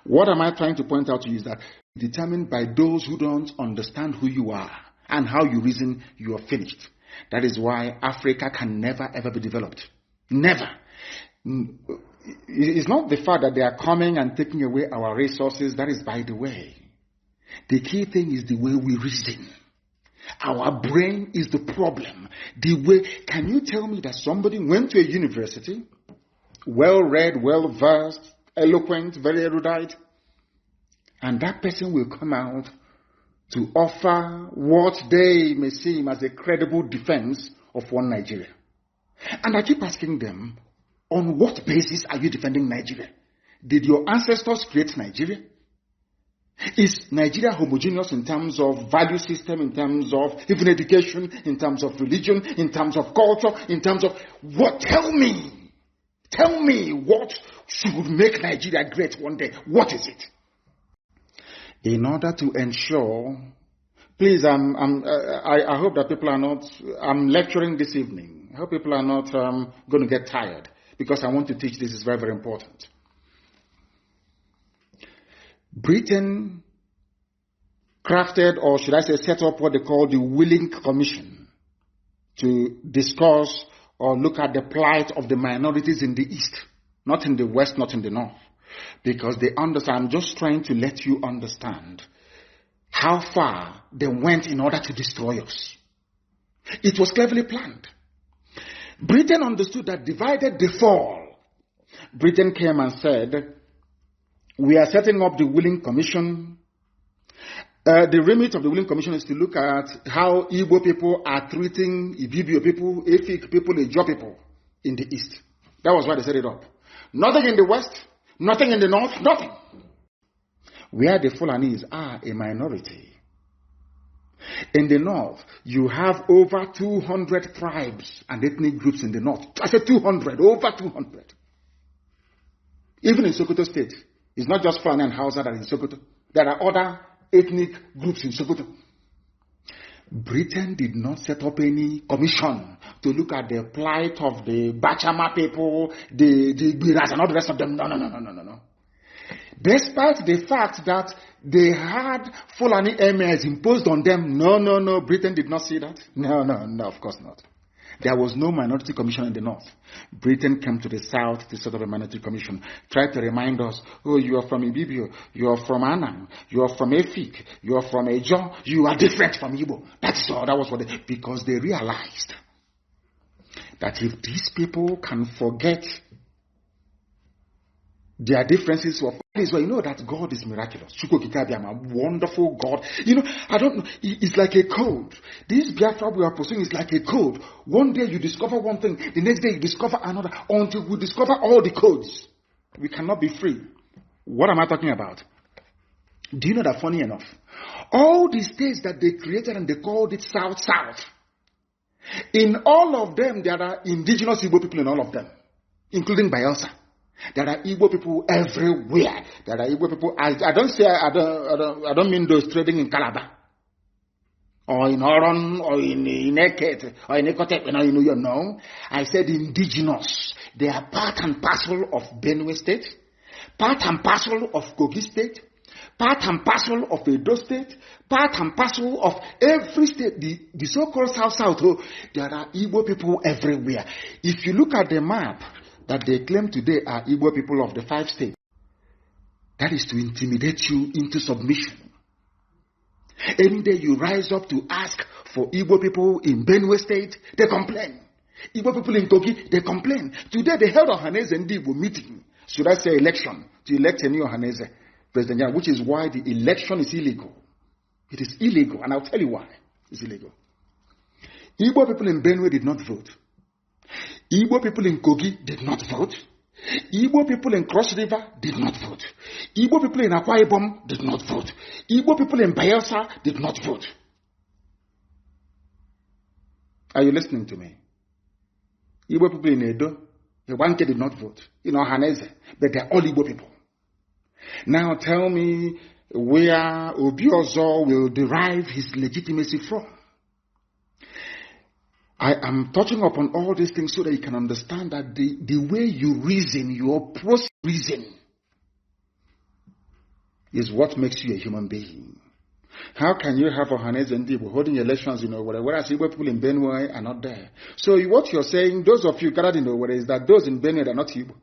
S1: What am I trying to point out to you is that determined by those who don't understand who you are and how you reason, you are finished. That is why Africa can never ever be developed. Never. It's not the fact that they are coming and taking away our resources. That is by the way. The key thing is the way we reason. Our brain is the problem. Can you tell me that somebody went to a university, well-read, well-versed, eloquent, very erudite, and that person will come out to offer what they may seem as a credible defense of one Nigeria. And I keep asking them, on what basis are you defending Nigeria? Did your ancestors create Nigeria? Is Nigeria homogeneous in terms of value system, in terms of even education, in terms of religion, in terms of culture, in terms of what? Tell me what should make Nigeria great one day. What is it? In order to ensure, please, I hope that people are not, I'm lecturing this evening. I hope people are not going to get tired, because I want to teach this is very, very important. Britain crafted, or should I say set up, what they call the Willing Commission to discuss or look at the plight of the minorities in the East, not in the West, not in the North. Because they understand, I'm just trying to let you understand how far they went in order to destroy us. It was cleverly planned. Britain understood that divided they fall. Britain came and said, we are setting up the Willing Commission. The remit of the Willing Commission is to look at how Igbo people are treating Ibibio people, Efik people, Ijaw people in the East. That was why they set it up. Nothing in the West, nothing in the North, nothing. Where the Fulanis are a minority. In the North, you have over 200 tribes and ethnic groups in the North. I said 200, over 200. Even in Sokoto State. It's not just Fulani and Hausa that are in Sokoto. There are other ethnic groups in Sokoto. Britain did not set up any commission to look at the plight of the Bachama people, the Biras and all the rest of them. No. Despite the fact that they had Fulani emirs imposed on them, no, Britain did not see that. No, of course not. There was no minority commission in the North. Britain came to the South to set up a minority commission. Tried to remind us, oh, you are from Ibibio, you are from Anam, you are from Efik, you are from Ijaw, you are different from Igbo. That's all. That was what because they realized that if these people can forget their differences of well, you know that God is miraculous. A wonderful God. You know, I don't know. It's like a code. This Biafra we are pursuing is like a code. One day you discover one thing, the next day you discover another, until we discover all the codes. We cannot be free. What am I talking about? Do you know that funny enough? All the states that they created and they called it South. In all of them, there are indigenous Igbo people in all of them, including Bayelsa. There are Igbo people everywhere. There are Igbo people. I don't mean those trading in Calabar, or in Oron, or in Eket, or in Ekotek. You know. I said indigenous. They are part and parcel of Benue State, part and parcel of Kogi State, part and parcel of Edo State, part and parcel of every state. The so-called South. There are Igbo people everywhere. If you look at the map that they claim today are Igbo people of the 5 states, that is to intimidate you into submission. Any day you rise up to ask for Igbo people in Benue State, they complain. Igbo people in Kogi, they complain. Today they held a Ohaneze and Igbo meeting, should I say election, to elect a new Ohaneze President General, which is why the election is illegal. It is illegal, and I'll tell you why it's illegal. Igbo people in Benue did not vote. Igbo people in Kogi did not vote. Igbo people in Cross River did not vote. Igbo people in Akwa Ibom did not vote. Igbo people in Bayelsa did not vote. Are you listening to me? Igbo people in Edo, Ewanke did not vote. Ohaneze, but they're all Igbo people. Now tell me where Obiozo will derive his legitimacy from. I am touching upon all these things so that you can understand that the way you reason, your process reason, is what makes you a human being. How can you have Ohaneze and Igbo holding elections in Owerri, whereas Igbo people in Benue are not there? So what you're saying, those of you gathered in Owerri, is that those in Benue are not Igbo.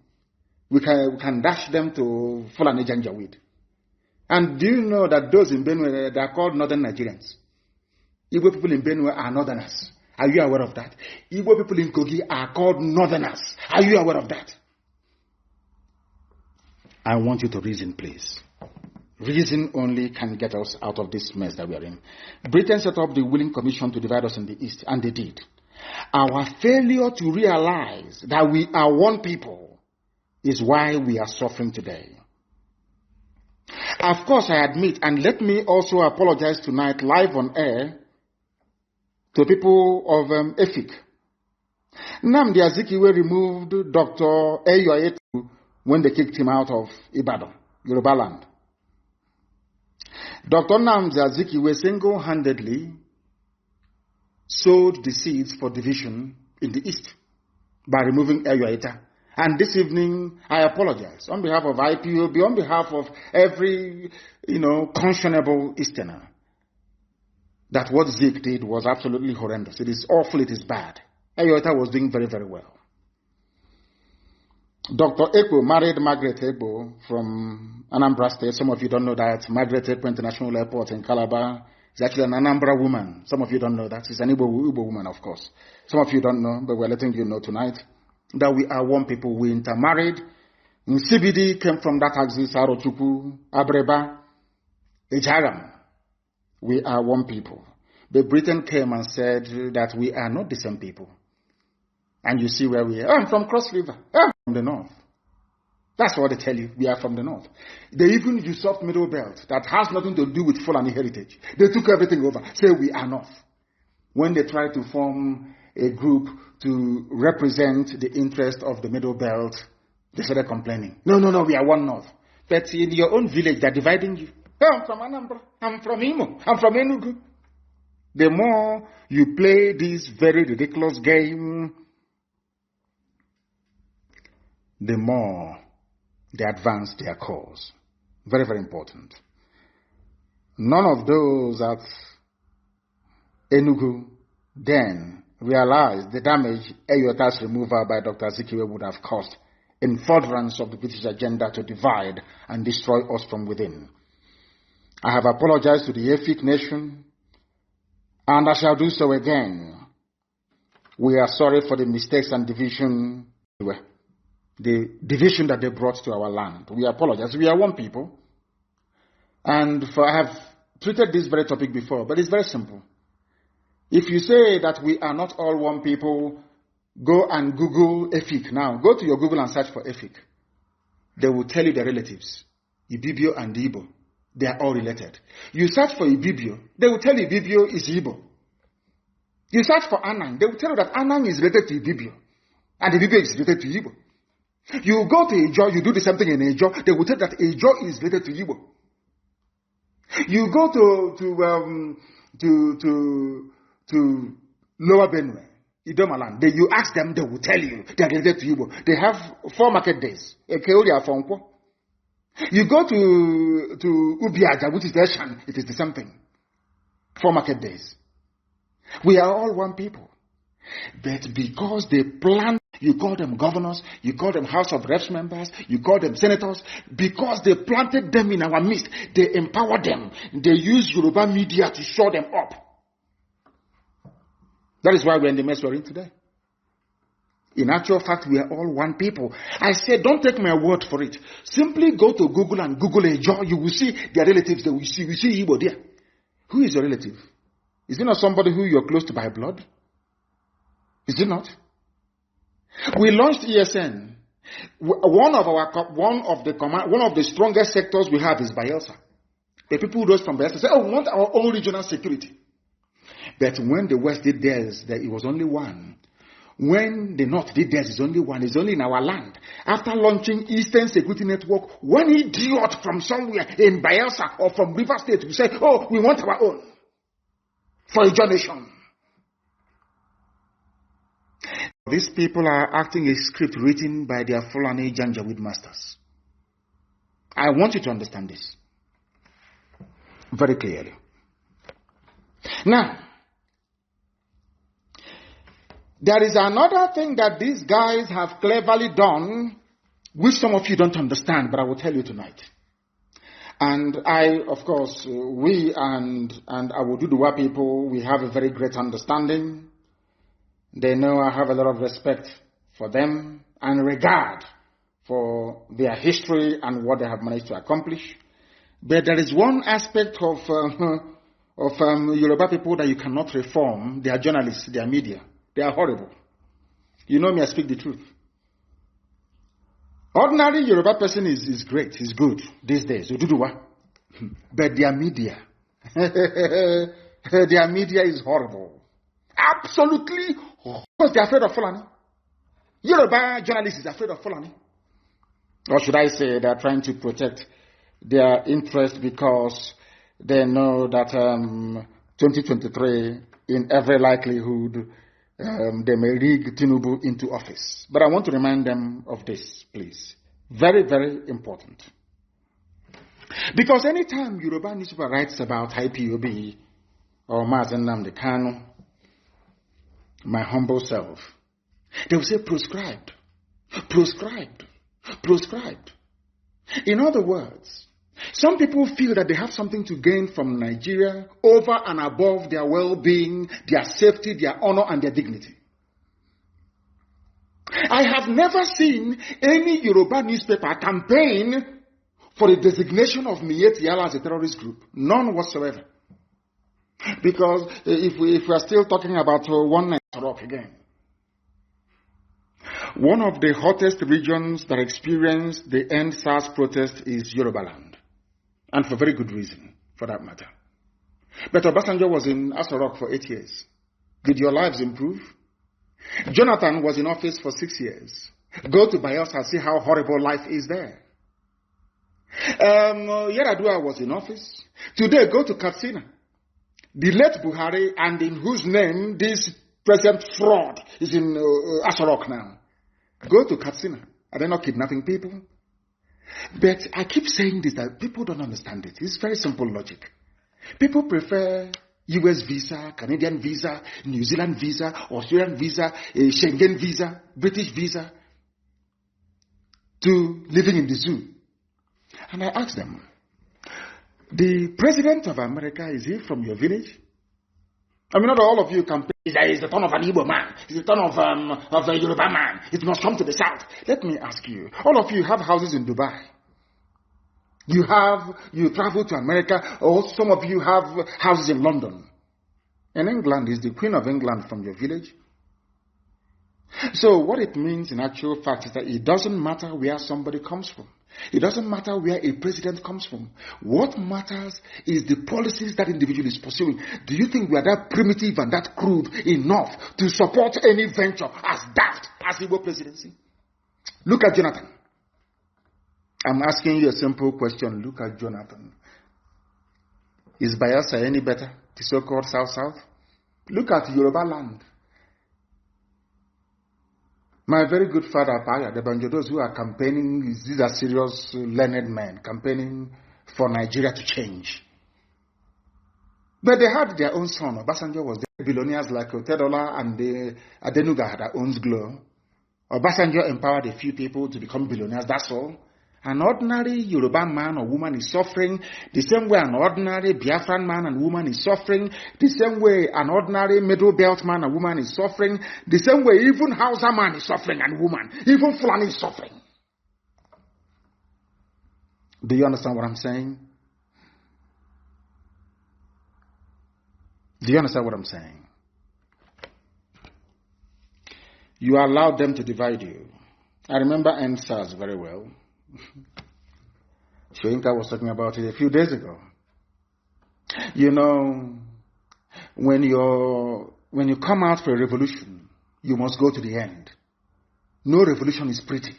S1: We can dash them to Fulani Janjaweed. And do you know that those in Benue, they are called Northern Nigerians? Igbo people in Benue are Northerners. Are you aware of that? Igbo people in Kogi are called Northerners. Are you aware of that? I want you to reason, please. Reason only can get us out of this mess that we are in. Britain set up the Willing Commission to divide us in the East, and they did. Our failure to realize that we are one people is why we are suffering today. Of course, I admit, and let me also apologize tonight live on air to people of EFIC. Nnamdi Azikiwe removed Dr. Ayoyetu when they kicked him out of Ibadan, Yoruba land. Dr. Nnamdi Azikiwe single-handedly sowed the seeds for division in the East by removing Ayoyetu. And this evening, I apologize on behalf of IPOB, on behalf of every, conscionable Easterner, that what Zeke did was absolutely horrendous. It is awful, it is bad. Ayoyetu was doing very, very well. Dr. Ekpo married Margaret Ekpo from Anambra State. Some of you don't know that. Margaret Ekpo International Airport in Calabar is actually an Anambra woman. Some of you don't know that. She's an Igbo woman, of course. Some of you don't know, but we're letting you know tonight that we are one people. We intermarried. CBD came from that axis, Arochukwu, Abreba, Ejaram. We are one people. But Britain came and said that we are not the same people. And you see where we are. I'm from Cross River. I'm from the north. That's what they tell you. We are from the north. They even usurped Middle Belt. That has nothing to do with Fulani heritage. They took everything over. Say we are north. When they try to form a group to represent the interest of the Middle Belt, they started complaining. No, we are one north. But in your own village, they're dividing you. I'm from Anambra. I'm from Imo. I'm from Enugu. The more you play this very ridiculous game, the more they advance their cause. Very, very important. None of those at Enugu then realized the damage Ayoyetu's removal by Dr. Azikiwe would have caused in furtherance of the British agenda to divide and destroy us from within. I have apologized to the EFIC nation, and I shall do so again. We are sorry for the mistakes and division, the division that they brought to our land. We apologize. We are one people. And I have treated this very topic before, but it's very simple. If you say that we are not all one people, go and Google EFIC now. Go to your Google and search for EFIC. They will tell you the relatives, Ibibio and Igbo. They are all related. You search for Ibibio, they will tell you Ibibio is Igbo. You search for Anang, they will tell you that Anang is related to Ibibio, and Ibibio is related to Igbo. You go to Ijo, you do the same thing in Ijo, they will tell you that Ijo is related to Igbo. You go to Lower Benue, Idomaland, you ask them, they will tell you they are related to Igbo. They have 4 market days. You go to Ubiaja, which is the Eshan, it is the same thing. 4 market days. We are all one people. But because they plan, you call them governors, you call them House of Reps members, you call them senators, because they planted them in our midst, they empower them, they use Yoruba media to show them up. That is why we're in the mess we're in today. In actual fact, we are all one people. I said, don't take my word for it. Simply go to Google and Google Ejo. You will see their relatives that we see. We see Igbo there. Who is your relative? Is it not somebody who you're close to by blood? Is it not? We launched ESN. One of the strongest sectors we have is Bayelsa. The people who rose from Bayelsa say, "Oh, we want our own regional security." But when the West did theirs, it was only one. When the North did theirs, it's only one. It's only in our land. After launching Eastern Security Network, one idiot from somewhere in Bayelsa or from River State will say, "Oh, we want our own for a nation." These people are acting a script written by their Fulani Janjaweed masters. I want you to understand this very clearly. Now, there is another thing that these guys have cleverly done, which some of you don't understand, but I will tell you tonight. And I, of course, we and I will do the work people, we have a very great understanding. They know I have a lot of respect for them and regard for their history and what they have managed to accomplish. But there is one aspect of Yoruba people that you cannot reform. They are journalists, they are media. They are horrible. You know me, I speak the truth. Ordinary Yoruba person is great, is good these days. But their media, their media is horrible. Absolutely, because they're afraid of Fulani. Yoruba journalists is afraid of Fulani. Or should I say they're trying to protect their interest because they know that 2023, in every likelihood, they may rig Tinubu into office. But I want to remind them of this, please. Very, very important. Because anytime Yoruba newspaper writes about IPOB or Mazi Nnamdi KANU, my humble self, they will say proscribed, proscribed, proscribed. In other words, some people feel that they have something to gain from Nigeria over and above their well-being, their safety, their honor, and their dignity. I have never seen any Yoruba newspaper campaign for the designation of Miyetti Allah as a terrorist group. None whatsoever. Because if we are still talking about one night rock again, one of the hottest regions that experienced the end SARS protest is Yoruba land. And for very good reason, for that matter. But Obasanjo was in Aso for 8 years. Did your lives improve? Jonathan was in office for 6 years. Go to Biafra and see how horrible life is there. Yaradua was in office. Today, go to Katsina. The late Buhari, and in whose name this present fraud is in Aso now. Go to Katsina. Are they not kidnapping people? But I keep saying this, that people don't understand it. It's very simple logic. People prefer US visa, Canadian visa, New Zealand visa, Australian visa, Schengen visa, British visa, to living in the zoo. And I asked them, the president of America, is he from your village? I mean, not all of you can say, it's the turn of an Igbo man, it's the turn of a Yoruba man, it must come to the south. Let me ask you, all of you have houses in Dubai. You travel to America, or some of you have houses in London. In England, is the Queen of England from your village? So what it means in actual fact is that it doesn't matter where somebody comes from. It doesn't matter where a president comes from. What matters is the policies that individual is pursuing. Do you think we are that primitive and that crude enough to support any venture as daft as Igbo presidency? Look at Jonathan. I'm asking you a simple question. Look at Jonathan. Is Biafra any better? The so-called South-South? Look at Yoruba land. My very good father, Paya, the Banjodos who are campaigning, these are serious, learned men, campaigning for Nigeria to change. But they had their own son. Obasanjo was there. Billionaires like Otedola and Adenuga that owns Glo. Obasanjo empowered a few people to become billionaires, that's all. An ordinary Yoruba man or woman is suffering the same way an ordinary Biafran man and woman is suffering, the same way an ordinary Middle Belt man and woman is suffering, the same way even Hausa man is suffering and woman, even Fulani is suffering. Do you understand what I'm saying? Do you understand what I'm saying? You allowed them to divide you. I remember NSAS very well. Shoyinka was talking about it a few days ago. You know, when you come out for a revolution, you must go to the end. No revolution is pretty.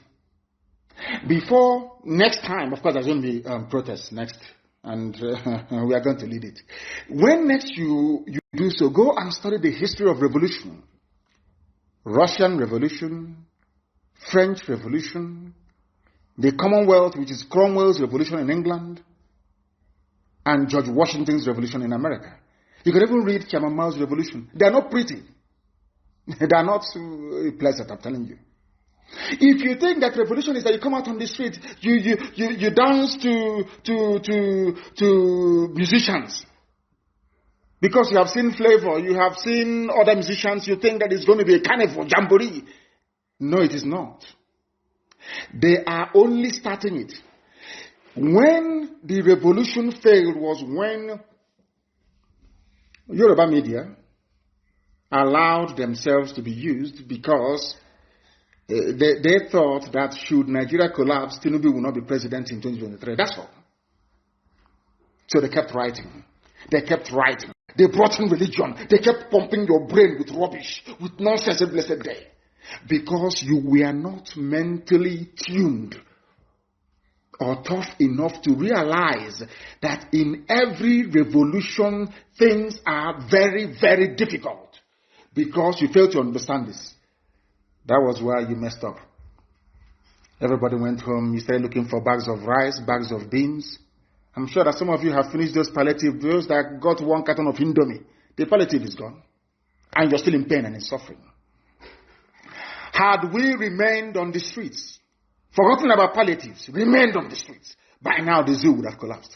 S1: Before next time, of course, there's going to be protests next, and we are going to lead it. When next you do so, go and study the history of revolution. Russian Revolution, French Revolution, the Commonwealth, which is Cromwell's revolution in England, and George Washington's revolution in America. You can even read Chairman Mao's revolution. They are not pretty. They are not pleasant, I'm telling you. If you think that revolution is that you come out on the street, you dance to musicians, because you have seen Flavor, you have seen other musicians, you think that it's going to be a carnival, jamboree. No, it is not. They are only starting it. When the revolution failed was when Yoruba media allowed themselves to be used because they thought that should Nigeria collapse, Tinubu will not be president in 2023. That's all. So they kept writing. They kept writing. They brought in religion. They kept pumping your brain with rubbish, with nonsense every blessed day. Because you were not mentally tuned or tough enough to realize that in every revolution, things are very, very difficult. Because you failed to understand this. That was where you messed up. Everybody went home. You started looking for bags of rice, bags of beans. I'm sure that some of you have finished those palliative, those that got 1 carton of Indomie. The palliative is gone. And you're still in pain and in suffering. Had we remained on the streets, forgotten about palliatives, remained on the streets, by now the zoo would have collapsed.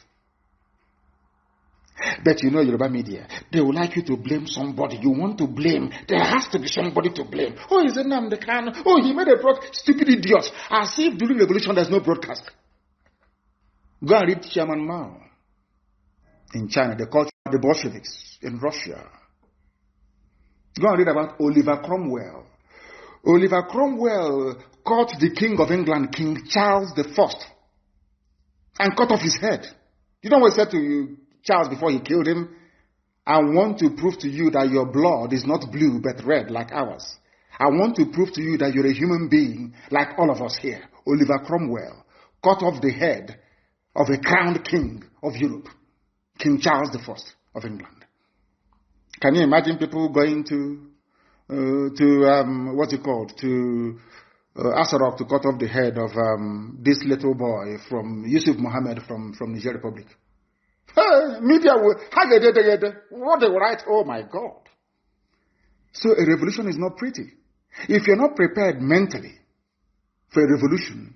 S1: But you know, Yoruba media, they would like you to blame somebody. You want to blame. There has to be somebody to blame. Oh, is it Nnamdi KANU? Oh, he made a broadcast. Stupid idiots. As if during revolution there's no broadcast. Go and read Chairman Mao. In China, they call the Bolsheviks. In Russia. Go and read about Oliver Cromwell. Oliver Cromwell caught the King of England, King Charles I, and cut off his head. You know what he said to Charles before he killed him? I want to prove to you that your blood is not blue but red like ours. I want to prove to you that you're a human being like all of us here. Oliver Cromwell cut off the head of a crowned king of Europe, King Charles I of England. Can you imagine people going to what's it called? To Asarok to cut off the head of this little boy from Yusuf Mohammed from Niger Republic? Media will, what they will write, oh my God. So a revolution is not pretty. If you're not prepared mentally for a revolution,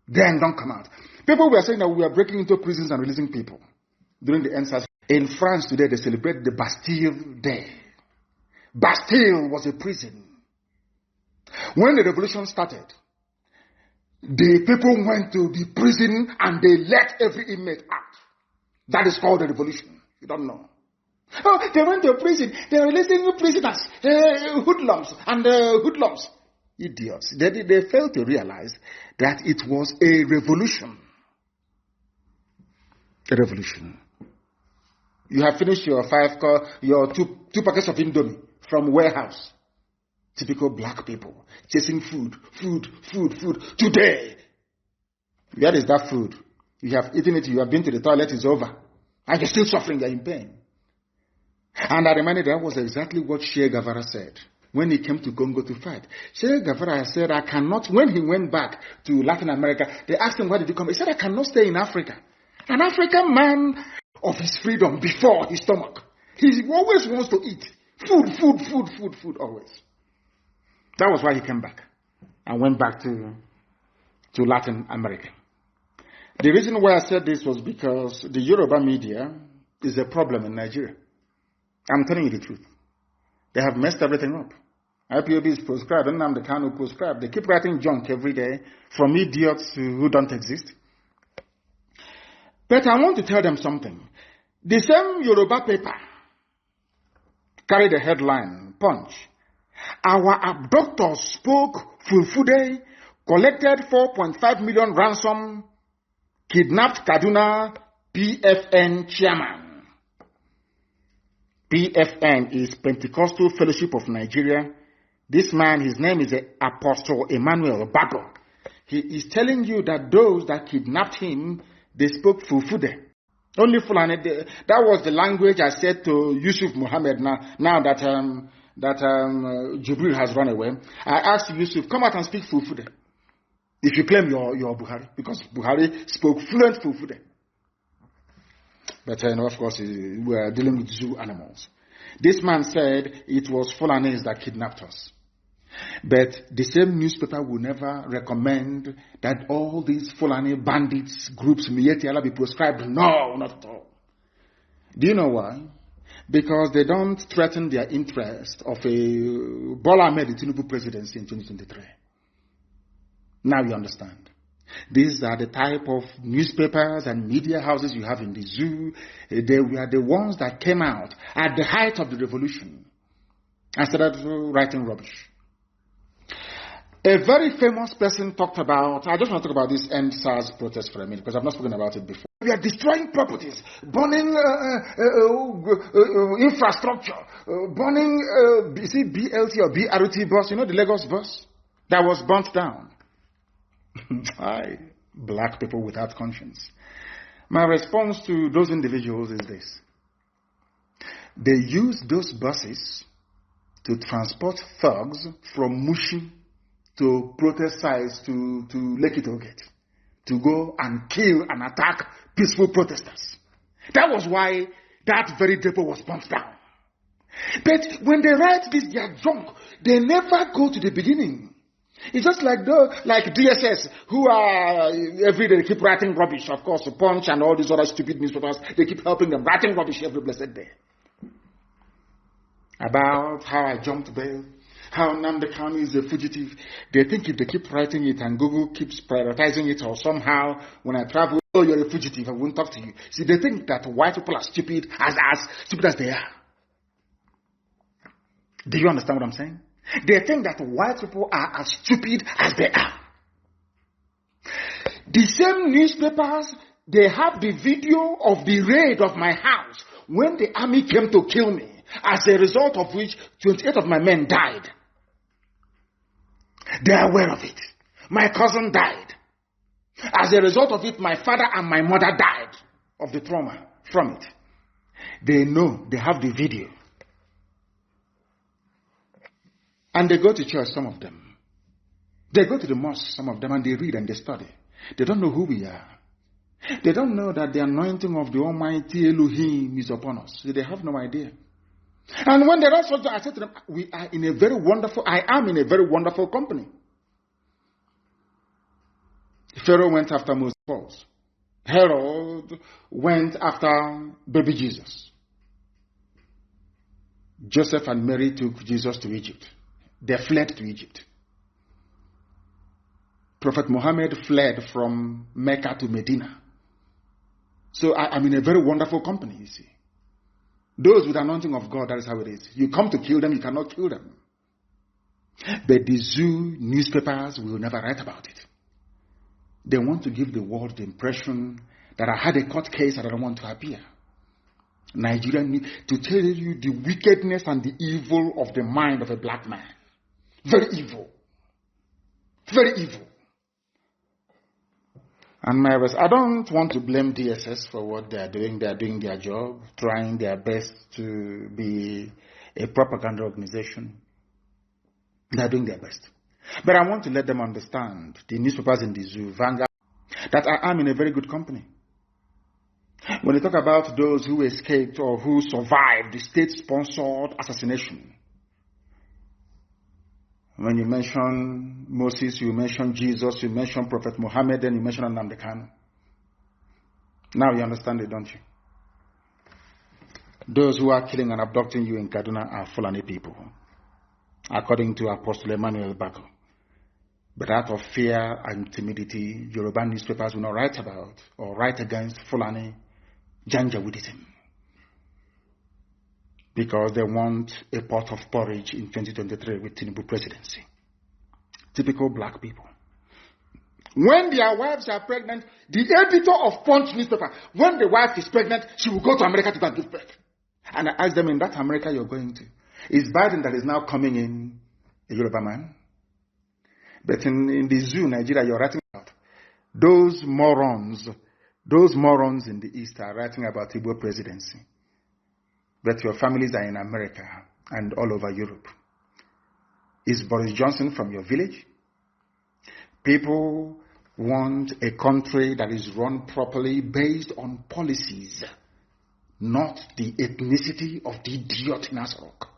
S1: then don't come out. People were saying that we are breaking into prisons and releasing people during the NSAS. In France today, they celebrate the Bastille Day. Bastille was a prison. When the revolution started, the people went to the prison and they let every inmate out. That is called a revolution. You don't know. Oh, they went to prison. They were releasing prisoners, hoodlums and hoodlums. Idiots. They failed to realize that it was a revolution. A revolution. You have finished your two packets of Indomie from warehouse. Typical black people chasing food. Today, where is that food? You have eaten it, you have been to the toilet, it's over. And you're still suffering, you're in pain. And I reminded that was exactly what Che Guevara said when he came to Congo to fight. Che Guevara said, I cannot, when he went back to Latin America, they asked him, why did you come? He said, I cannot stay in Africa. An African man of his freedom before his stomach. He always wants to eat. Food, always. That was why he came back and went back to Latin America. The reason why I said this was because the Yoruba media is a problem in Nigeria. I'm telling you the truth. They have messed everything up. IPOB is proscribed, Nnamdi KANU proscribed. They keep writing junk every day, from idiots who don't exist. But I want to tell them something. The same Yoruba paper carried the headline, Punch. Our abductors spoke Fulfude, collected 4.5 million ransom, kidnapped Kaduna PFN chairman. PFN is Pentecostal Fellowship of Nigeria. This man, his name is Apostle Emmanuel Bago. He is telling you that those that kidnapped him, they spoke Fulfude. Only Fulani. That was the language I said to Yusuf Mohammed now that Jibril has run away. I asked Yusuf, come out and speak Fulfude. If you claim you're Buhari, because Buhari spoke fluent Fulfude. But of course, we are dealing with zoo animals. This man said it was Fulanis that kidnapped us. But the same newspaper will never recommend that all these Fulani bandits groups Miyetti be proscribed. No, not at all. Do you know why? Because they don't threaten their interest of a Bola Ahmed Tinubu presidency in 2023. Now you understand. These are the type of newspapers and media houses you have in the zoo. They were the ones that came out at the height of the revolution and started writing rubbish. A very famous person talked about, I just want to talk about this End SARS protest for a minute because I've not spoken about it before. We are destroying properties, burning infrastructure, burning, is it BLT or BRT bus? You know the Lagos bus that was burnt down. Black people without conscience. My response to those individuals is this. They use those buses to transport thugs from Mushi to protest sites to Lekki Tollgate to go and kill and attack peaceful protesters. That was why that very depot was burnt down. But when they write this, their junk, they never go to the beginning. It's just like DSS, who are every day they keep writing rubbish. Of course, Punch and all these other stupid newspapers, they keep helping them writing rubbish every blessed day. About how I jumped bail, how Nnamdi KANU is a fugitive. They think if they keep writing it and Google keeps prioritizing it, or somehow when I travel, oh, you're a fugitive, I won't talk to you. See, they think that white people are stupid as stupid as they are. Do you understand what I'm saying? They think that white people are as stupid as they are. The same newspapers, they have the video of the raid of my house when the army came to kill me, as a result of which 28 of my men died. They are aware of it. My cousin died. As a result of it, my father and my mother died of the trauma from it. They know, they have the video. And they go to church, some of them. They go to the mosque, some of them, and they read and they study. They don't know who we are. They don't know that the anointing of the Almighty Elohim is upon us. They have no idea. And when they write something, I said to them, I am in a very wonderful company. Pharaoh went after Moses. Herod went after baby Jesus. Joseph and Mary took Jesus to Egypt. They fled to Egypt. Prophet Muhammad fled from Mecca to Medina. So I'm in a very wonderful company, you see. Those with the anointing of God, that is how it is. You come to kill them, you cannot kill them. But the zoo newspapers will never write about it. They want to give the world the impression that I had a court case and I don't want to appear. Nigeria need to tell you the wickedness and the evil of the mind of a black man. Very evil. Very evil. And I don't want to blame DSS for what they are doing. They are doing their job, trying their best to be a propaganda organization. They are doing their best. But I want to let them understand, the newspapers in the zoo, Vanguard, that I am in a very good company. When they talk about those who escaped or who survived the state-sponsored assassination, when you mention Moses, you mention Jesus, you mention Prophet Muhammad, then you mention Nnamdi KANU. Now you understand it, don't you? Those who are killing and abducting you in Kaduna are Fulani people, according to Apostle Emmanuel Bako. But out of fear and timidity, Yoruba newspapers will not write about or write against Fulani Janjaweedism, because they want a pot of porridge in 2023 with Tinubu presidency. Typical black people. When their wives are pregnant, the editor of Punch newspaper, when the wife is pregnant, she will go to America to go and give birth. And I ask them, in that America you're going to, is Biden that is now coming in a Yoruba man? But in the zoo, Nigeria, you're writing about those morons in the East are writing about Igbo presidency. But your families are in America and all over Europe. Is Boris Johnson from your village? People want a country that is run properly based on policies, not the ethnicity of the idiot in Asarok.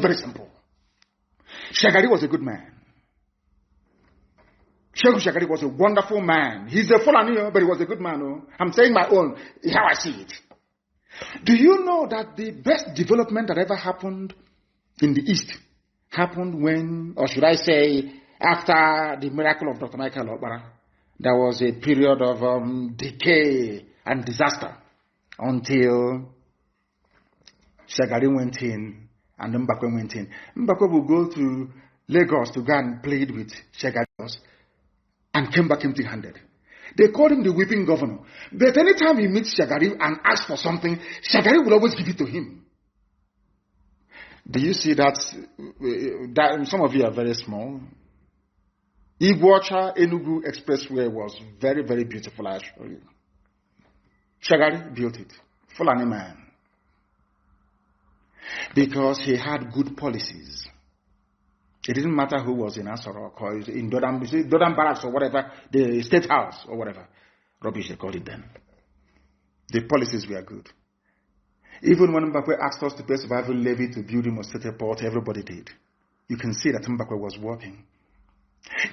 S1: Very simple. Shagari was a good man. Shehu Shagari was a wonderful man. He's a Fulani, but he was a good man. I'm saying my own, how I see it. Do you know that the best development that ever happened in the East happened when, or should I say, after the miracle of Dr. Michael Obara? There was a period of decay and disaster until Shagari went in and Mbakwe went in. Mbakwe will go to Lagos to go and plead with Shagari and came back empty-handed. They called him the weeping governor. But anytime he meets Shagari and asks for something, Shagari will always give it to him. Do you see that? Some of you are very small. Iguacha Enugu Expressway was very, very beautiful, I assure you. Shagari built it. Fulani man. Because he had good policies. It didn't matter who was in Asorok or in Dodam Barracks or whatever, the State House or whatever. Rubbish, they called it then. The policies were good. Even when Mbakwe asked us to pay survival levy to build Imo State Port, everybody did. You can see that Mbakwe was working.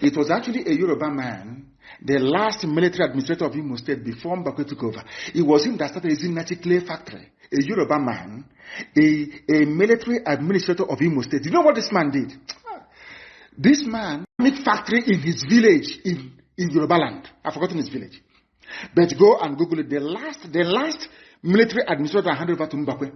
S1: It was actually a Yoruba man, the last military administrator of Imo State before Mbakwe took over. It was him that started the Zinati Clay Factory. A Yoruba man, a military administrator of Imo State. You know what this man did? This man made factory in his village in Yoruba land. I've forgotten his village. But go and Google it. The last military administrator handed over to Mbakwe.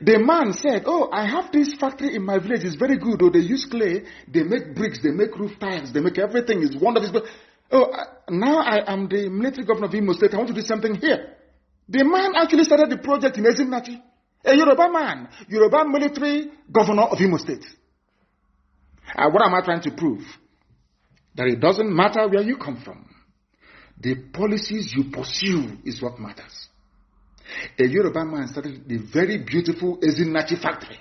S1: The man said, oh, I have this factory in my village. It's very good. Oh, they use clay. They make bricks. They make roof tiles. They make everything. It's wonderful. Oh, now I am the military governor of Imo State. I want to do something here. The man actually started the project in Ezinnachi. A Yoruba man. Yoruba military governor of Imo State. What am I trying to prove? That it doesn't matter where you come from. The policies you pursue is what matters. A Yoruba man started the very beautiful Ezinnachi factory.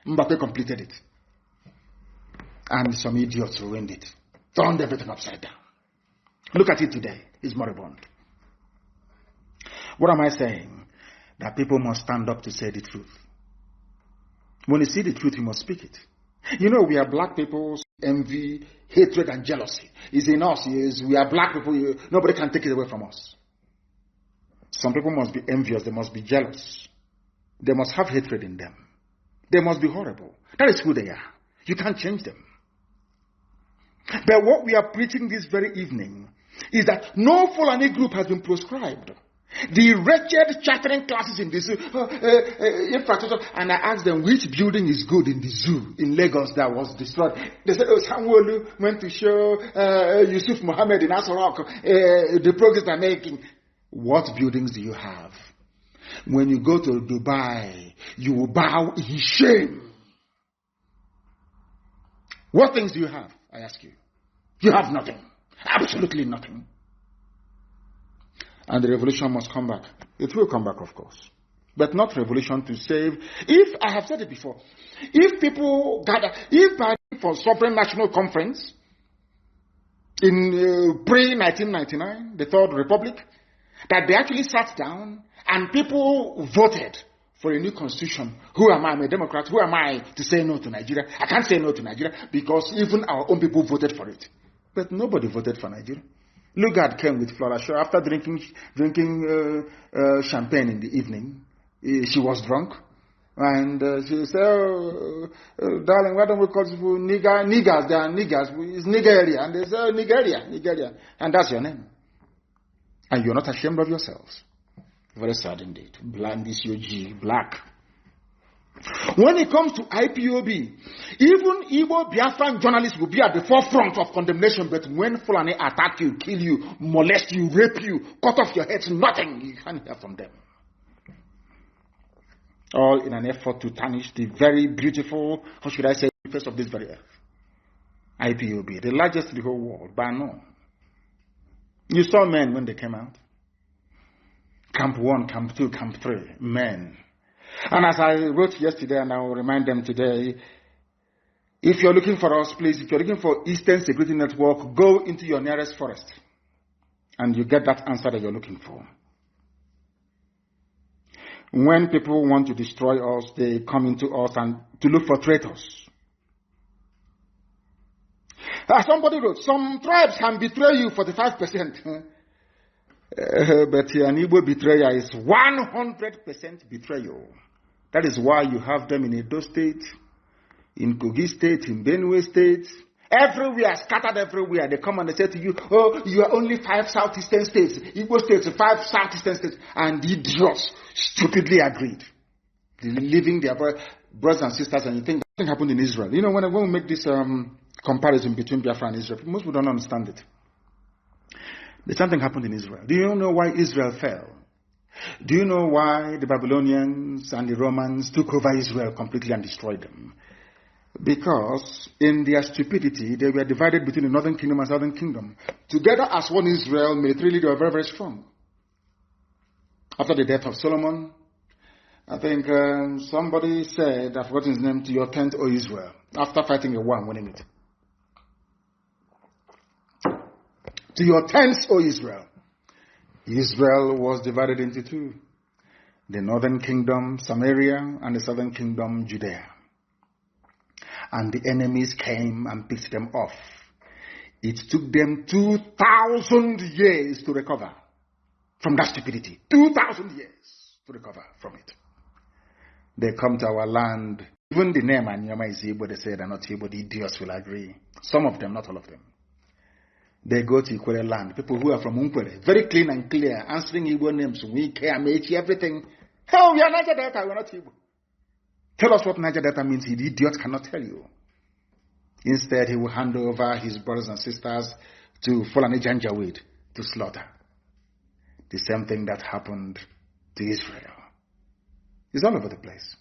S1: Mbakwe completed it. And some idiots ruined it. Turned everything upside down. Look at it today. It's moribund. What am I saying? That people must stand up to say the truth. When you see the truth, you must speak it. You know, we are black people, envy, hatred, and jealousy. It's in us. We are black people. Nobody can take it away from us. Some people must be envious. They must be jealous. They must have hatred in them. They must be horrible. That is who they are. You can't change them. But what we are preaching this very evening is that no Fulani group has been proscribed. The wretched chattering classes in this infrastructure, and I asked them which building is good in the zoo in Lagos that was destroyed. They said, oh, Sanwo-Olu went to show Yusuf Mohammed in Asorok the progress they're making. What buildings do you have? When you go to Dubai, you will bow in shame. What things do you have? I ask you. You have nothing. Absolutely nothing. And the revolution must come back. It will come back, of course. But not revolution to save. If, I have said it before, if people gather, if by for Sovereign National Conference in pre-1999, the Third Republic, that they actually sat down and people voted for a new constitution. Who am I? I'm a Democrat. Who am I to say no to Nigeria? I can't say no to Nigeria because even our own people voted for it. But nobody voted for Nigeria. Lugard came with Flora Shaw after drinking champagne in the evening. She was drunk. And she said, darling, why don't we call people niggers? They are niggers. It's Nigeria. And they say, oh, Nigeria. And that's your name. And you're not ashamed of yourselves. Very sad indeed. Blind is your G, black. When it comes to IPOB, even Igbo Biafran journalists will be at the forefront of condemnation, but when Fulani attack you, kill you, molest you, rape you, cut off your heads, nothing, you can't hear from them. All in an effort to tarnish the very beautiful, how should I say, face of this very earth. IPOB, the largest in the whole world, by no. You saw men when they came out. Camp 1, Camp 2, Camp 3, men. And as I wrote yesterday, and I will remind them today, if you're looking for us, please, if you're looking for Eastern Security Network, go into your nearest forest. And you get that answer that you're looking for. When people want to destroy us, they come into us and to look for traitors. Somebody wrote, some tribes can betray you 45%. But an Igbo betrayer is 100% betrayal. That is why you have them in Edo State, in Kogi State, in Benue State, everywhere, scattered everywhere. They come and they say to you, oh, you are only 5 southeastern states, Igbo states, 5 southeastern states. And the idiots stupidly agreed. Leaving their brothers and sisters, and you think nothing happened in Israel. You know, when we make this comparison between Biafra and Israel, most people don't understand it. But something happened in Israel. Do you know why Israel fell? Do you know why the Babylonians and the Romans took over Israel completely and destroyed them? Because in their stupidity, they were divided between the northern kingdom and southern kingdom. Together as one Israel, militarily they were very, very strong. After the death of Solomon, I think somebody said, I've forgotten his name, to your tent, O Israel, after fighting a war and winning it. To your tents, O Israel. Israel was divided into two. The northern kingdom, Samaria, and the southern kingdom, Judea. And the enemies came and picked them off. It took them 2,000 years to recover from that stupidity. 2,000 years to recover from it. They come to our land. Even the name Anyama is Igbo, they say they're not Igbo. The idiots will agree. Some of them, not all of them. They go to Ikwere land. People who are from Unkwere, very clean and clear, answering Igbo names. We care, Mechi, everything. Hell, we are Niger Delta, we are not Igbo. Tell us what Niger Delta means. The idiot cannot tell you. Instead, he will hand over his brothers and sisters to Fulani Janjaweed to slaughter. The same thing that happened to Israel. It's all over the place.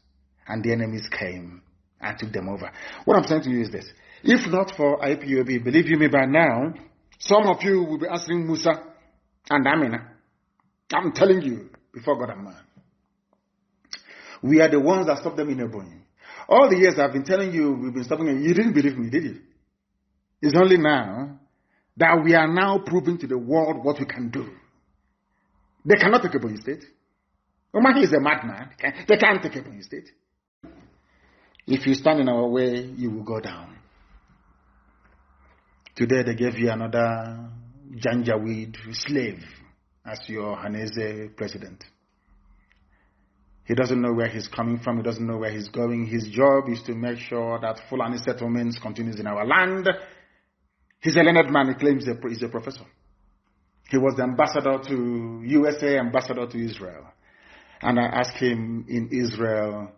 S1: And the enemies came and took them over. What I'm saying to you is this. If not for IPOB, believe you me, by now, some of you will be answering Musa and Amina. I'm telling you, before God and man. We are the ones that stopped them in Ebonyi. All the years I've been telling you, we've been stopping them. You didn't believe me, did you? It's only now that we are now proving to the world what we can do. They cannot take Ebonyi State. Umahi is a madman. They can't take Ebonyi State. If you stand in our way, you will go down. Today they gave you another Janjaweed slave as your Hanese president. He doesn't know where he's coming from. He doesn't know where he's going. His job is to make sure that Fulani settlements continues in our land. He's a learned man. He claims he's a professor. He was the ambassador to USA, ambassador to Israel. And I asked him in Israel,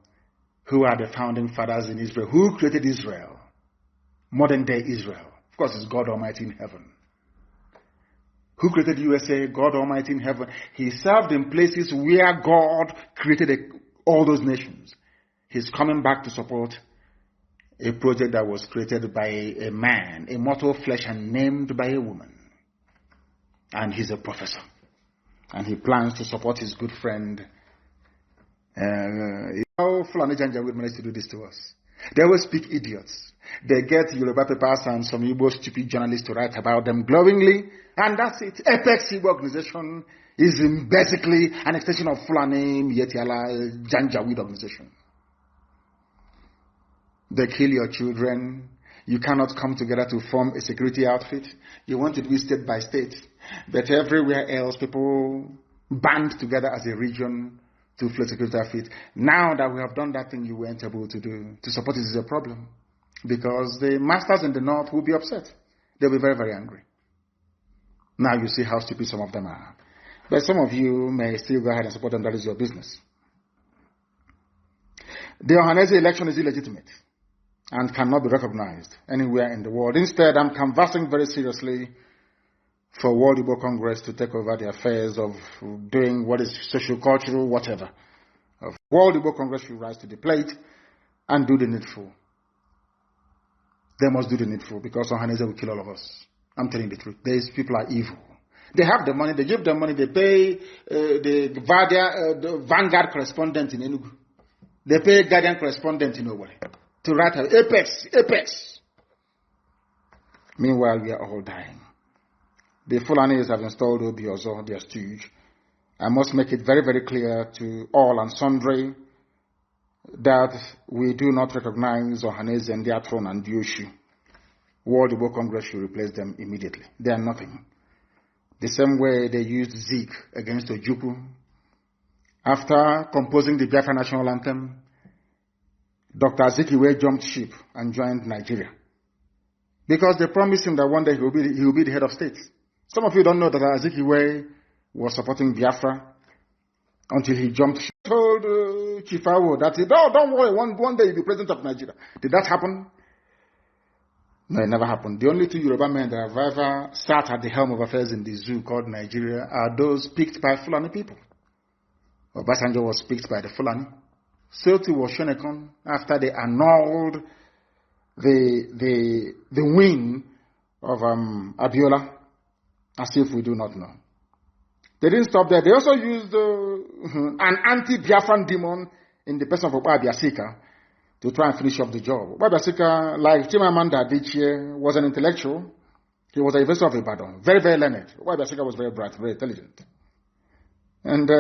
S1: who are the founding fathers in Israel? Who created Israel? Modern day Israel. Of course, it's God Almighty in heaven. Who created USA? God Almighty in heaven. He served in places where God created all those nations. He's coming back to support a project that was created by a man, a mortal flesh, and named by a woman. And he's a professor. And he plans to support his good friend. How Fulani Janjaweed managed to do this to us? They always speak idiots. They get Yoruba papers and some Igbo stupid journalists to write about them glowingly, and that's it. Apex Igbo organization is basically an extension of Fulani Yetiala Janjaweed organization. They kill your children. You cannot come together to form a security outfit. You want to do state by state. But everywhere else, people band together as a region to float security outfit. Now that we have done that thing you weren't able to do, to support it is a problem. Because the masters in the north will be upset. They'll be very, very angry. Now you see how stupid some of them are. But some of you may still go ahead and support them. That is your business. The Ohanese election is illegitimate and cannot be recognized anywhere in the world. Instead, I'm canvassing very seriously for World Igbo Congress to take over the affairs of doing what is social, cultural, whatever. World Igbo Congress should rise to the plate and do the needful. They must do the needful because Ohanese will kill all of us. I'm telling the truth. These people are evil. They have the money. They give them money. They pay the Vanguard correspondent in Enugu. They pay Guardian correspondent in Owerri to write Apex. Meanwhile, we are all dying. The Fulanis have installed Obiozo, their stooge. I must make it very, very clear to all and sundry that we do not recognize Ohanese and their throne and Dioshu. World Igbo Congress should replace them immediately. They are nothing. The same way they used Zeke against Ojukwu. After composing the Biafra national anthem, Dr. Azikiwe jumped ship and joined Nigeria. Because they promised him that one day he will be the head of state. Some of you don't know that Azikiwe was supporting Biafra until he jumped. He told Chief Awo that, don't worry, one day you'll be president of Nigeria. Did that happen? No, it never happened. The only two Yoruba men that have ever sat at the helm of affairs in the zoo called Nigeria are those picked by Fulani people. Obasanjo was picked by the Fulani. So too was Shonekon after they annulled the win of Abiola, as if we do not know. They didn't stop there. They also used an anti-Biafran demon in the person of Obabiasika to try and finish off the job. Obabiasika, like Chimamanda Adichie, was an intellectual. He was a university of Ibadan, very, very learned. Obabiasika was very bright, very intelligent. And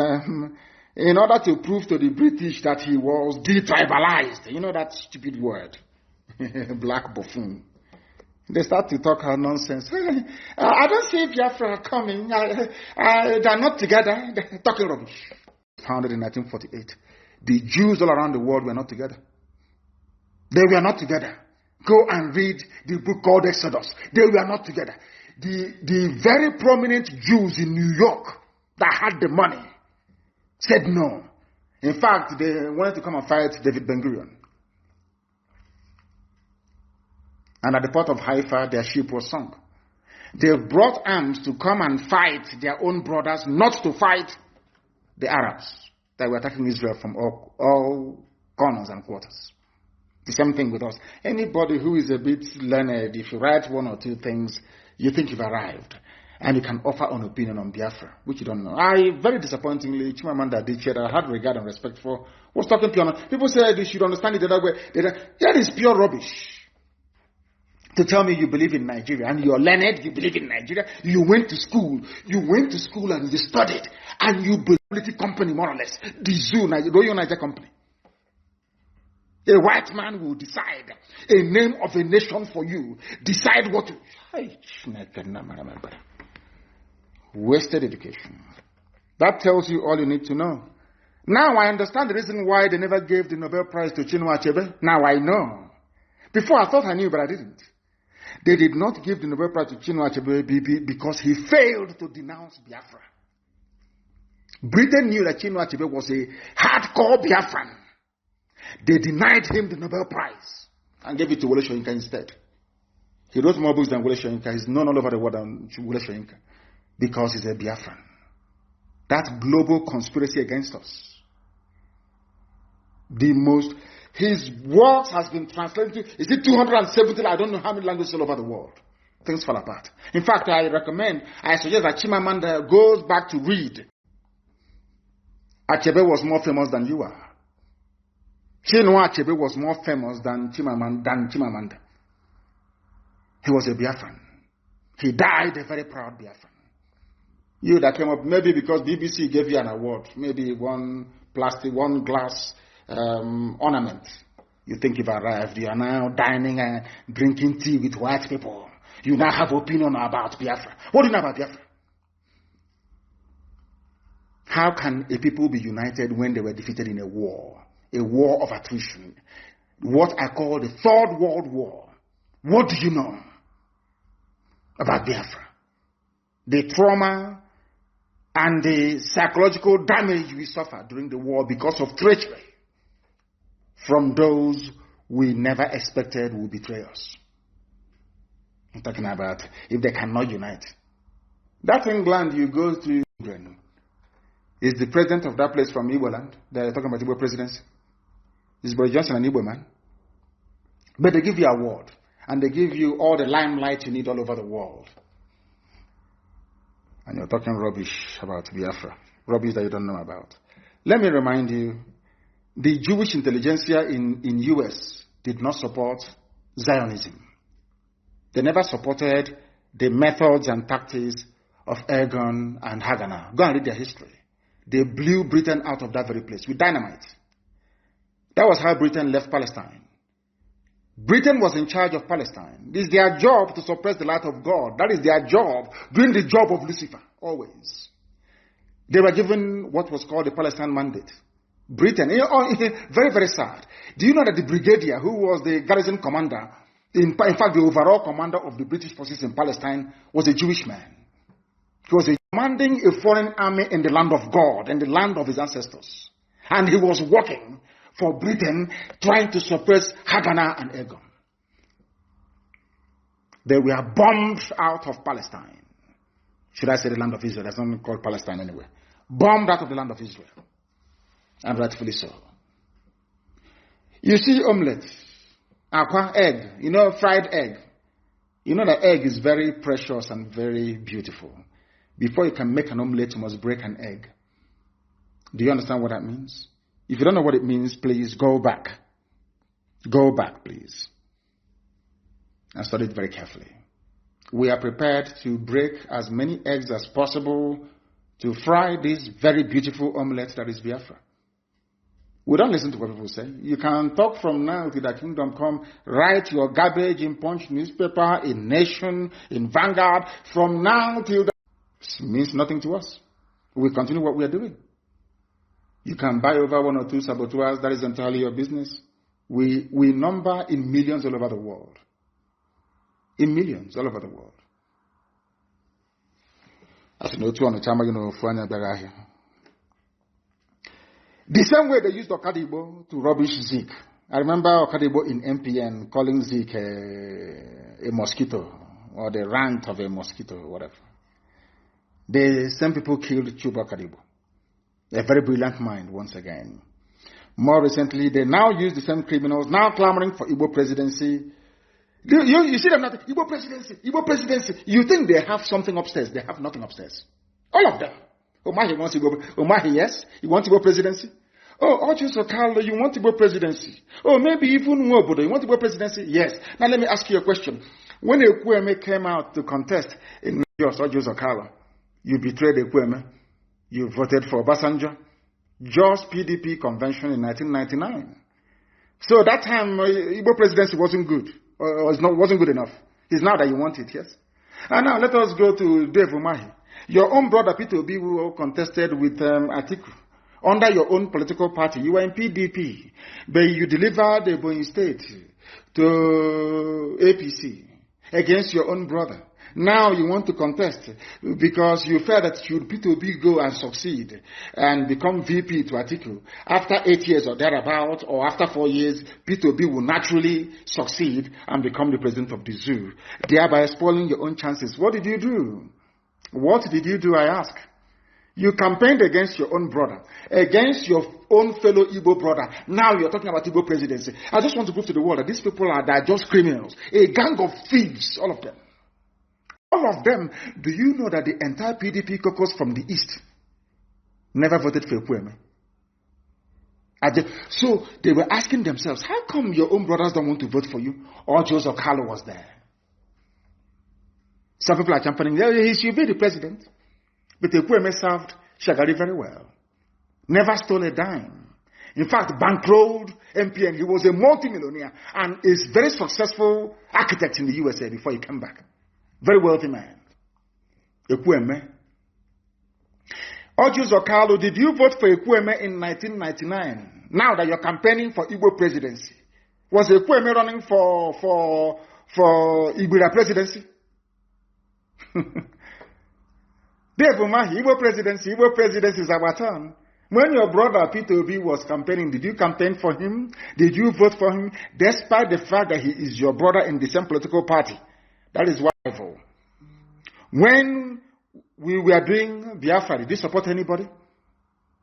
S1: in order to prove to the British that he was detribalized, you know that stupid word, black buffoon, they start to talk nonsense. I don't see Biafra coming. They're not together. They're talking rubbish. Founded in 1948. The Jews all around the world were not together. They were not together. Go and read the book called Exodus. They were not together. The very prominent Jews in New York that had the money said no. In fact, they wanted to come and fight David Ben-Gurion. And at the port of Haifa, their ship was sunk. They brought arms to come and fight their own brothers, not to fight the Arabs that were attacking Israel from all corners and quarters. The same thing with us. Anybody who is a bit learned, if you write one or two things, you think you've arrived. And you can offer an opinion on Biafra, which you don't know. Very disappointingly, Chimamanda Adichie, that I had regard and respect for, was talking pure. People said you should understand it the other way. That is pure rubbish. To tell me you believe in Nigeria, and you're learned, you believe in Nigeria, you went to school and you studied, and you believe in a company more or less, the zoo, Royal Niger Company. A white man will decide a name of a nation for you, decide what to... Wasted education. That tells you all you need to know. Now I understand the reason why they never gave the Nobel Prize to Chinua Achebe. Now I know. Before I thought I knew, but I didn't. They did not give the Nobel Prize to Chinua Achebe because he failed to denounce Biafra. Britain knew that Chinua Achebe was a hardcore Biafran. They denied him the Nobel Prize and gave it to Wole Soyinka instead. He wrote more books than Wole Soyinka. He's known all over the world than Wole Soyinka because he's a Biafran. That global conspiracy against us. His works has been translated to, is it 270? I don't know how many languages all over the world. Things fall apart. In fact, I suggest that Chimamanda goes back to read. Achebe was more famous than you are. Chinua Achebe was more famous than Chimamanda. He was a Biafran. He died a very proud Biafran. You that came up, maybe because BBC gave you an award, maybe one glass ornament. You think you've arrived. You are now dining and drinking tea with white people. You now have opinion about Biafra. What do you know about Biafra? How can a people be united when they were defeated in a war of attrition? What I call the Third World War. What do you know about Biafra? The trauma and the psychological damage we suffered during the war because of treachery from those we never expected would betray us. I'm talking about if they cannot unite. That England you go to is the president of that place from Igbo land. They're talking about Igbo presidency. Is Boris Johnson an Igbo man? But they give you a award and they give you all the limelight you need all over the world. And you're talking rubbish about Biafra. Rubbish that you don't know about. Let me remind you, the Jewish intelligentsia in US did not support Zionism. They never supported the methods and tactics of Ergon and Haganah. Go and read their history. They blew Britain out of that very place with dynamite. That was how Britain left Palestine. Britain was in charge of Palestine. It is their job to suppress the light of God. That is their job, doing the job of Lucifer, always. They were given what was called the Palestine Mandate. Britain, very, very sad. Do you know that the brigadier, who was the garrison commander, in fact the overall commander of the British forces in Palestine, was a Jewish man? He was commanding a foreign army in the land of God, in the land of his ancestors. And he was working for Britain, trying to suppress Haganah and Egon. They were bombed out of Palestine. Should I say the land of Israel? That's not called Palestine anyway. Bombed out of the land of Israel. And rightfully so. You see omelette, aqua, egg, fried egg. You know that egg is very precious and very beautiful. Before you can make an omelette, you must break an egg. Do you understand what that means? If you don't know what it means, please go back. Go back, please. And study it very carefully. We are prepared to break as many eggs as possible to fry this very beautiful omelette that is Biafra. We don't listen to what people say. You can talk from now till the kingdom come, write your garbage in Punch newspaper, in Nation, in Vanguard. From now till the... It means nothing to us. We continue what we are doing. You can buy over one or two saboteurs. That is entirely your business. We number in millions all over the world. In millions all over the world. As you know, the same way they used Okadibo to rubbish Zeke. I remember Okadibo in MPN calling Zeke a mosquito, or the rant of a mosquito, or whatever. The same people killed Chuba Okadibo. A very brilliant mind, once again. More recently, they now use the same criminals, now clamoring for Igbo presidency. You see them not, Igbo presidency, Igbo presidency. You think they have something upstairs. They have nothing upstairs. All of them. Omahi wants Igbo. Omahi, yes. You want Igbo presidency? Oh, Ojuso Carlo, you want Igbo presidency? Oh, maybe even Nwobodo, you want Igbo presidency? Yes. Now let me ask you a question. When Ekwueme came out to contest in Lagos, Ojuso Carlo, you betrayed Ekwueme. You voted for Obasanjo. Just PDP convention in 1999. So that time, Igbo presidency wasn't good. Or wasn't good enough. It's now that you want it, yes? And now let us go to Dave Umahi. Your own brother Peter Obi who contested with Atiku. Under your own political party, you were in PDP. But you delivered Ebonyi State to APC against your own brother. Now you want to contest because you felt that should Peter Obi go and succeed and become VP to Atiku, after 8 years or thereabout, or after 4 years, Peter Obi will naturally succeed and become the president of the zoo, thereby spoiling your own chances. What did you do? What did you do, I ask? You campaigned against your own brother, against your own fellow Igbo brother. Now you're talking about Igbo presidency. I just want to prove to the world that these people are just criminals, a gang of thieves, all of them. All of them. Do you know that the entire PDP caucus from the east never voted for Ekwueme? So they were asking themselves, how come your own brothers don't want to vote for you? Or Joseph Carlo was there. Some people are championing, he should be the president. But Ekwueme served Shagari very well. Never stole a dime. In fact, bankrolled MPN. He was a multimillionaire and is very successful architect in the USA before he came back. Very wealthy man. Ekwueme. Ojuso Carlo, did you vote for Ekwueme in 1999? Now that you're campaigning for Igbo presidency. Was Ekwueme running for Ibira presidency? Dave Umahi, Igbo presidency is our turn. When your brother Peter Obi was campaigning, did you campaign for him? Did you vote for him? Despite the fact that he is your brother in the same political party. That is wonderful. When we were doing Biafra, did you support anybody?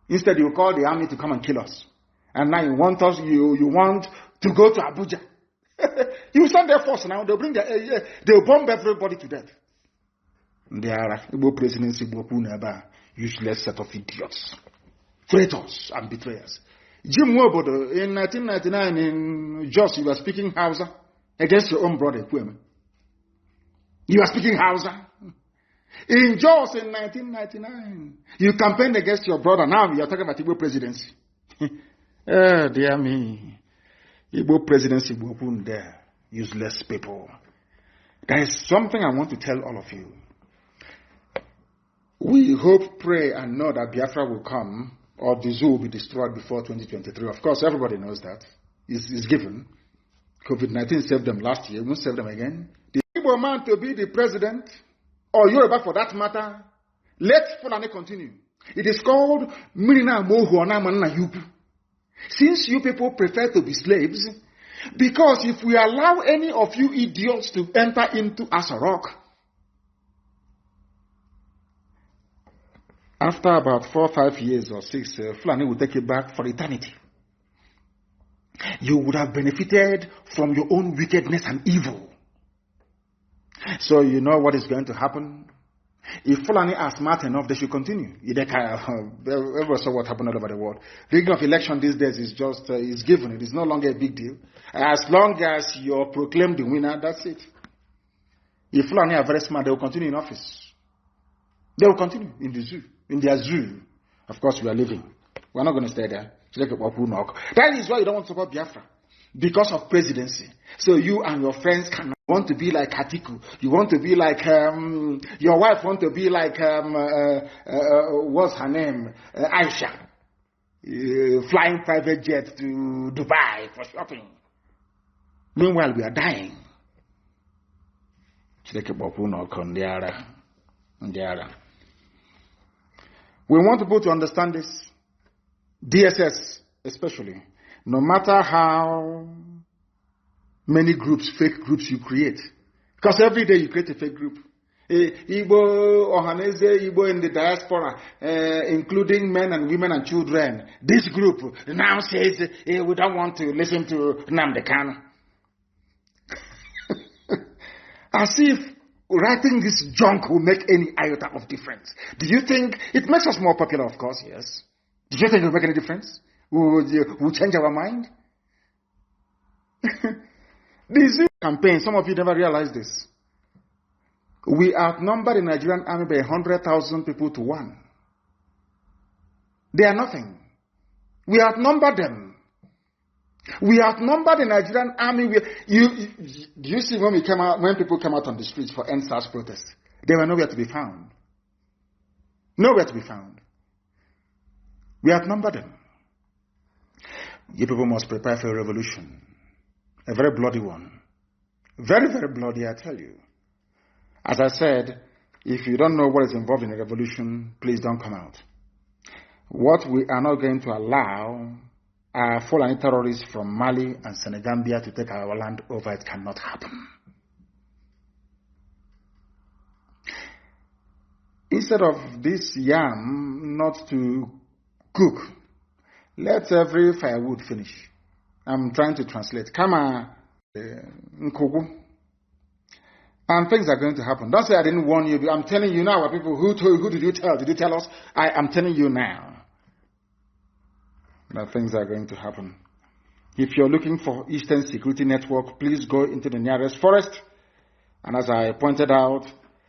S1: Instead, you call the army to come and kill us. And now you want to go to Abuja. You send their force now, they'll bomb everybody to death. They are Igbo presidency, useless set of idiots, traitors and betrayers. Jim Nwobodo, in 1999 in Jos, you were speaking Hausa against your own brother, Ekwueme. You are speaking Hausa. In Jos in 1999, you campaigned against your brother. Now you are talking about Igbo presidency. Dear me. Igbo presidency, there. Useless people. There is something I want to tell all of you. We hope, pray, and know that Biafra will come, or the zoo will be destroyed before 2023. Of course, everybody knows that. It's given. COVID-19 saved them last year. It won't save them again. The Igbo man to be the president, or Yoruba for that matter, Let Fulani continue. It is called Mirina Mohuana Manna Yupu. Since you people prefer to be slaves, because if we allow any of you idiots to enter into Asarok, after about 4 or 5 years or 6, Fulani will take it back for eternity. You would have benefited from your own wickedness and evil. So you know what is going to happen? If Fulani are smart enough, they should continue. Everyone saw what happened all over the world. Rigging of election these days is just is given. It is no longer a big deal. As long as you're proclaimed the winner, that's it. If Fulani are very smart, they will continue in office. They will continue in the zoo, in their zoo. Of course, we are living. We're not going to stay there. That is why you don't want to support Biafra. Because of presidency. So you and your friends can want to be like Atiku. You want to be like, your wife want to be like, what's her name? Aisha. Flying private jet to Dubai for shopping. Meanwhile, we are dying. We want people to understand this. DSS especially. No matter how many groups, fake groups you create. Because every day you create a fake group. Igbo, Ohaneze, Igbo in the diaspora, including men and women and children. This group now says, we don't want to listen to Nnamdi KANU. As if writing this junk will make any iota of difference. Do you think it makes us more popular? Of course, yes. Do you think it will make any difference? Will change our mind? The zoo campaign, some of you never realized this. We outnumber the Nigerian army by 100,000 people to 1. They are nothing. We outnumber them. We outnumber the Nigerian army. Do you see when people came out on the streets for NSAS protests? They were nowhere to be found. Nowhere to be found. We outnumber them. You people must prepare for a revolution. A very bloody one. Very, very bloody, I tell you. As I said, if you don't know what is involved in a revolution, please don't come out. What we are not going to allow are Fulani terrorists from Mali and Senegambia to take our land over. It cannot happen. Instead of this yam not to cook, let every firewood finish. I'm trying to translate. Kama nkogu. And things are going to happen. Don't say I didn't warn you. I'm telling you now, people. Who did you tell? Did you tell us? I am telling you now that things are going to happen. If you're looking for Eastern Security Network, please go into the nearest forest. And as I pointed out,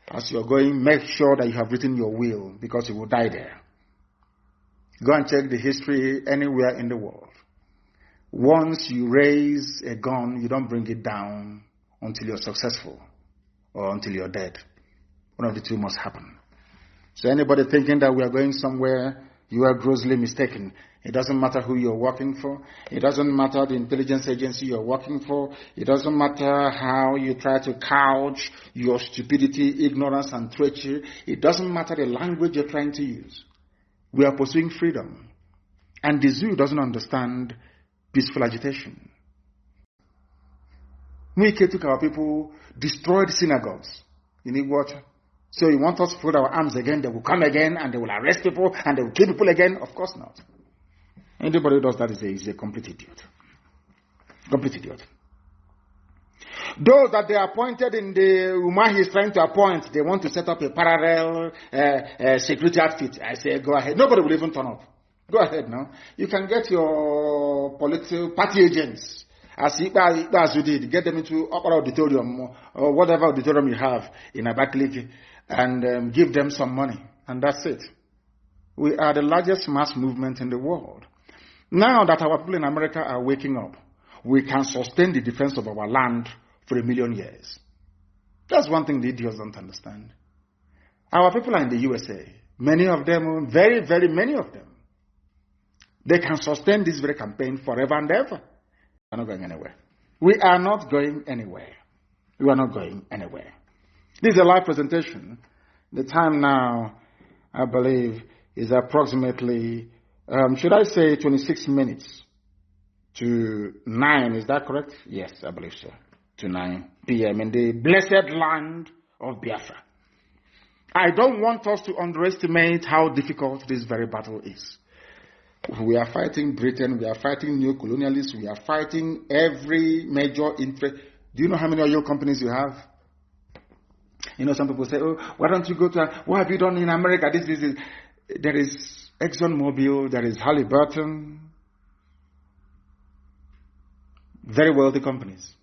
S1: as you're going, make sure that you have written your will, because you will die there. Go and check the history anywhere in the world. Once you raise a gun, you don't bring it down until you're successful or until you're dead. One of the two must happen. So anybody thinking that we are going somewhere, you are grossly mistaken. It doesn't matter who you're working for. It doesn't matter the intelligence agency you're working for. It doesn't matter how you try to couch your stupidity, ignorance, and treachery. It doesn't matter the language you're trying to use. We are pursuing freedom. And the zoo doesn't understand peaceful agitation. We took our people, destroyed synagogues. You need what? So you want us to fold our arms again? They will come again and they will arrest people and they will kill people again? Of course not. Anybody who does that is a complete idiot. Complete idiot. Those that they appointed in the Umar he is trying to appoint, they want to set up a parallel security outfit. I say, go ahead. Nobody will even turn up. Go ahead now. You can get your political party agents, as you did, get them into upper auditorium or whatever auditorium you have in Abakaliki and give them some money. And that's it. We are the largest mass movement in the world. Now that our people in America are waking up, we can sustain the defense of our land for 1 million years. That's one thing the idiots don't understand. Our people are in the USA. Many of them, very, very many of them. They can sustain this very campaign forever and ever. We are not going anywhere. We are not going anywhere. We are not going anywhere. This is a live presentation. The time now I believe, is approximately, should I say 26 minutes to 9, is that correct? Yes, I believe so, to 9 p.m. in the blessed land of Biafra. I don't want us to underestimate how difficult this very battle is. We are fighting Britain, we are fighting neo-colonialists, we are fighting every major interest. Do you know how many oil companies you have? You know, some people say, oh, why don't you go to, what have you done in America? This. There is ExxonMobil, there is Halliburton. Very wealthy companies.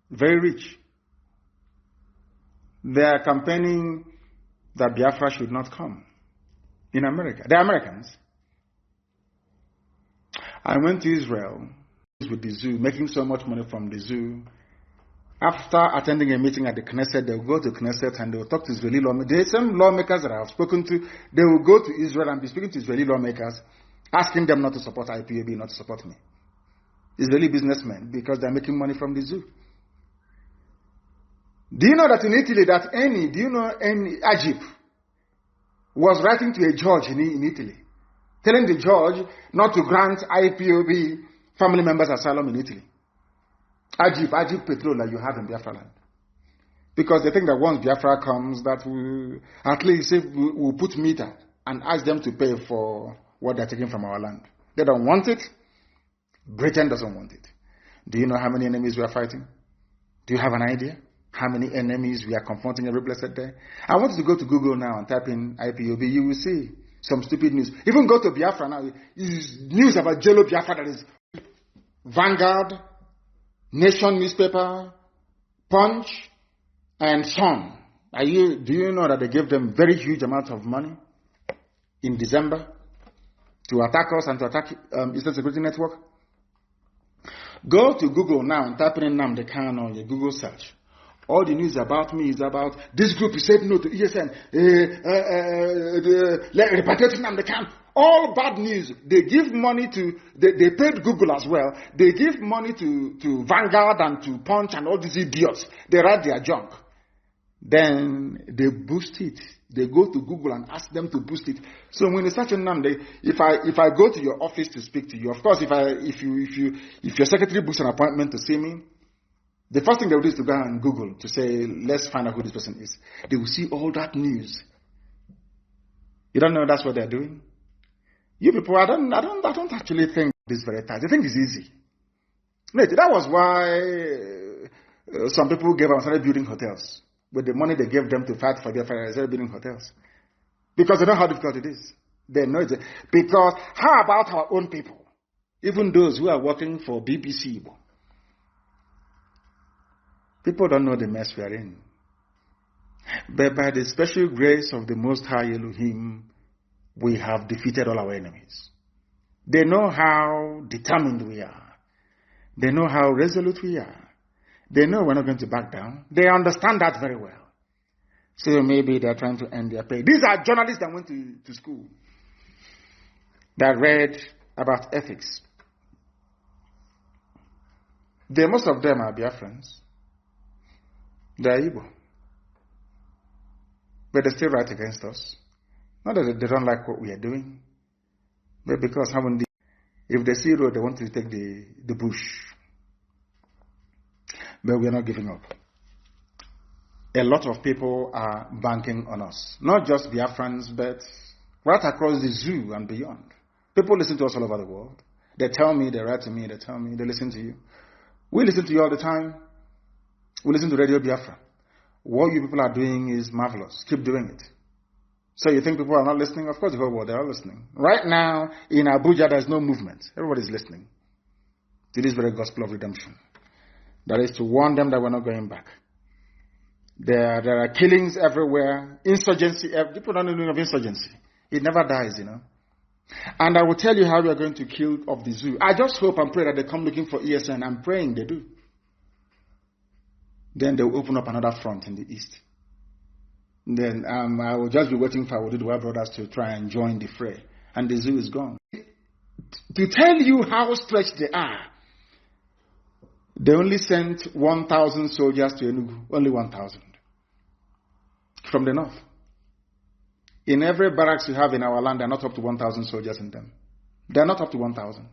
S1: Very rich. They are campaigning that Biafra should not come in America. They are Americans. I went to Israel with the zoo, making so much money from the zoo. After attending a meeting at the Knesset, they will go to Knesset and they will talk to Israeli lawmakers. The same lawmakers that I have spoken to, they will go to Israel and be speaking to Israeli lawmakers, asking them not to support IPOB, not to support me. Israeli businessmen, because they're making money from the zoo. Do you know that in Italy, Ajib was writing to a judge in Italy, telling the judge not to grant IPOB family members asylum in Italy? Ajib petrol that you have in Biafra land. Because they think that once Biafra comes, that at least we'll put meter and ask them to pay for what they're taking from our land. They don't want it. Britain doesn't want it. Do you know how many enemies we are fighting? Do you have an idea? How many enemies we are confronting every blessed day? I want you to go to Google now and type in IPOB. You will see some stupid news. Even go to Biafra now. Is news about Jello Biafra that is Vanguard, Nation newspaper, Punch, and Sun. Do you know that they gave them very huge amounts of money in December to attack us and to attack Eastern Security Network? Go to Google now and type in Nnamdi KANU on your Google search. All the news about me is about this group said no to ESN, repatriating Nnamdi KANU. All bad news. They give money to, they paid Google as well. They give money to Vanguard and to Punch and all these idiots. They write their junk. Then they boost it. They go to Google and ask them to boost it. So when you search on Nnamdi, if I go to your office to speak to you, of course, if your secretary books an appointment to see me, the first thing they will do is to go and Google to say, let's find out who this person is. They will see all that news. You don't know that's what they're doing? You people, I don't actually think this very tight. I think it's easy. That was why some people gave up and started building hotels. With the money they gave them to fight for their fire, they started building hotels. Because they know how difficult it is. They know it. Because how about our own people? Even those who are working for BBC. People don't know the mess we are in. But by the special grace of the Most High Elohim, we have defeated all our enemies. They know how determined we are. They know how resolute we are. They know we're not going to back down. They understand that very well. So maybe they're trying to end their pay. These are journalists that went to school, that read about ethics. Most of them are Biafrans. They're Igbo. But they still write against us. Not that they don't like what we are doing, but because if they see road, they want to take the bush. But we are not giving up. A lot of people are banking on us. Not just Biafrans, but right across the zoo and beyond. People listen to us all over the world. They tell me, they write to me, they tell me, they listen to you. We listen to you all the time. We listen to Radio Biafra. What you people are doing is marvelous. Keep doing it. So you think people are not listening? Of course the whole world, they are listening. Right now, in Abuja, there's no movement. Everybody's listening to this very gospel of redemption. That is to warn them that we're not going back. There are killings everywhere. Insurgency. People don't know of insurgency. It never dies, you know. And I will tell you how we are going to kill off the zoo. I just hope and pray that they come looking for ESN. I'm praying they do. Then they'll open up another front in the east. Then I will just be waiting for our Oduduwa brothers to try and join the fray. And the zoo is gone. To tell you how stretched they are, they only sent 1,000 soldiers to Enugu. Only 1,000. From the north. In every barracks we have in our land, there are not up to 1,000 soldiers in them. They are not up to 1,000.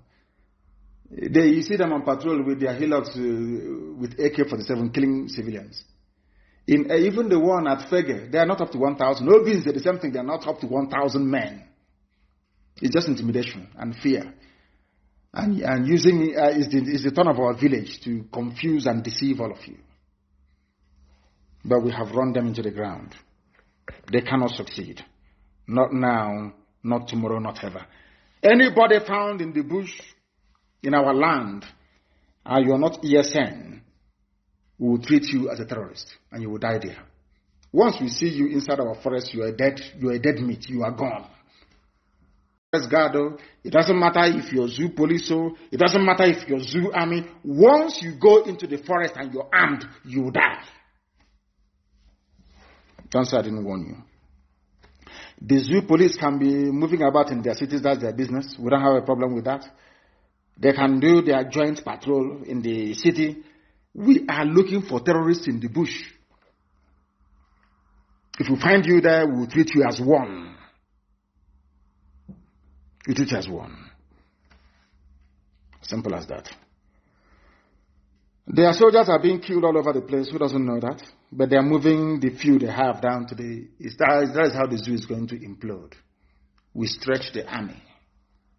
S1: You see them on patrol with their hillocks with AK-47 killing civilians. Even the one at Fege, they are not up to 1,000. All these are the same thing. They are not up to 1,000 men. It's just intimidation and fear. And using is the turn of our village to confuse and deceive all of you. But we have run them into the ground. They cannot succeed. Not now, not tomorrow, not ever. Anybody found in the bush in our land, and you are not ESN, we will treat you as a terrorist, and you will die there. Once we see you inside our forest, you are dead meat, you are gone. It doesn't matter if you're zoo police, it doesn't matter if you're zoo army. Once you go into the forest and you're armed, you will die. Don't say I didn't warn you. The zoo police can be moving about in their cities, that's their business. We don't have a problem with that. They can do their joint patrol in the city. We are looking for terrorists in the bush. If we find you there, we will treat you as one. We treat you as one. Simple as that. Their soldiers are being killed all over the place. Who doesn't know that? But they are moving the few they have down to the... That is how the zoo is going to implode. We stretch the army.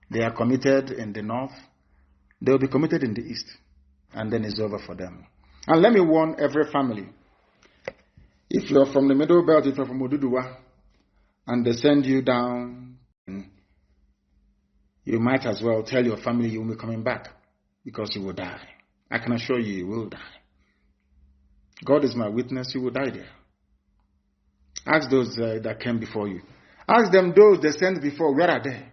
S1: They are committed in the north. They will be committed in the east. And then it's over for them. And let me warn every family. If you're from the Middle Belt, if you're from Oduduwa, and they send you down, you might as well tell your family you will be coming back, because you will die. I can assure you, you will die. God is my witness, you will die there. Ask those that came before you. Ask them those they sent before, where are they?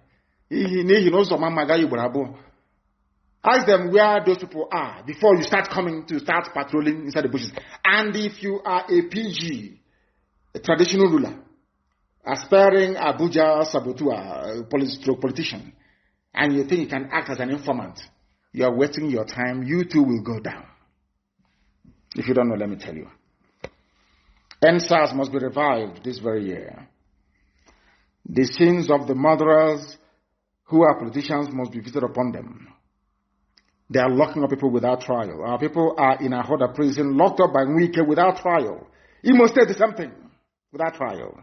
S1: Ask them where those people are before you start patrolling inside the bushes. And if you are a PG, a traditional ruler, aspiring Abuja Sabotua, politician, and you think you can act as an informant, you are wasting your time. You too will go down. If you don't know, let me tell you. NSAS must be revived this very year. The sins of the murderers who are politicians must be visited upon them. They are locking up people without trial. Our people are in a Ahoda prison, locked up by Wike without trial. Imo State is something without trial.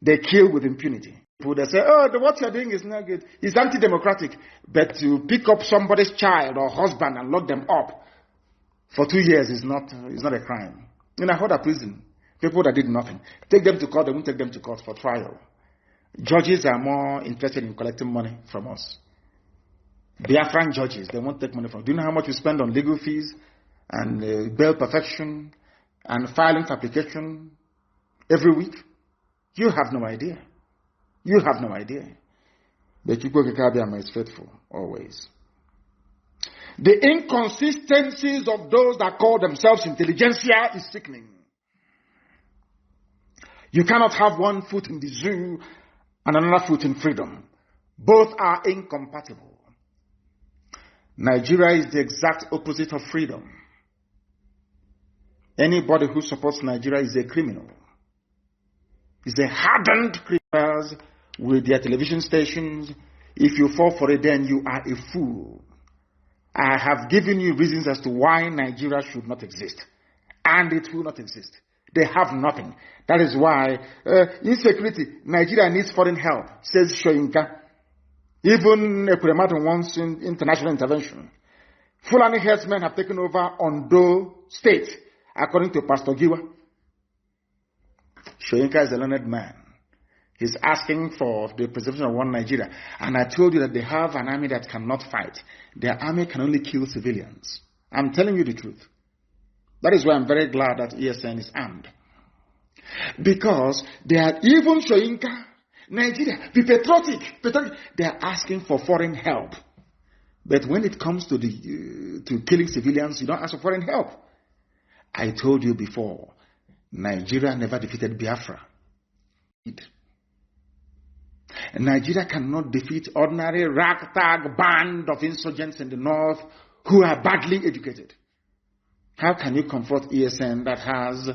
S1: They kill with impunity. People that say, what you're doing is not good. It's anti-democratic. But to pick up somebody's child or husband and lock them up for 2 years is not a crime. In a Ahoda prison, people that did nothing. Take them to court, they won't take them to court for trial. Judges are more interested in collecting money from us. Biafran judges, they won't take money from us. Do you know how much we spend on legal fees and bail perfection and filing application every week? You have no idea. You have no idea. But Chukwukabiyama is faithful, always. The inconsistencies of those that call themselves intelligentsia is sickening. You cannot have one foot in the zoo and another foot in freedom. Both are incompatible. Nigeria is the exact opposite of freedom. Anybody who supports Nigeria is a criminal. Is a hardened criminals with their television stations. If you fall for it, then you are a fool. I have given you reasons as to why Nigeria should not exist. And it will not exist. They have nothing. That is why insecurity, Nigeria needs foreign help, says Shoyinka. Even Ekuremadu wants international intervention. Fulani herdsmen have taken over Ondo State, according to Pastor Giwa. Shoyinka is a learned man. He's asking for the preservation of one Nigeria. And I told you that they have an army that cannot fight. Their army can only kill civilians. I'm telling you the truth. That is why I'm very glad that ESN is armed. Because they are even Shoyinka, Nigeria, be patriotic. They are asking for foreign help. But when it comes to killing civilians, you don't ask for foreign help. I told you before, Nigeria never defeated Biafra. Nigeria cannot defeat ordinary ragtag band of insurgents in the north who are badly educated. How can you confront ESN that has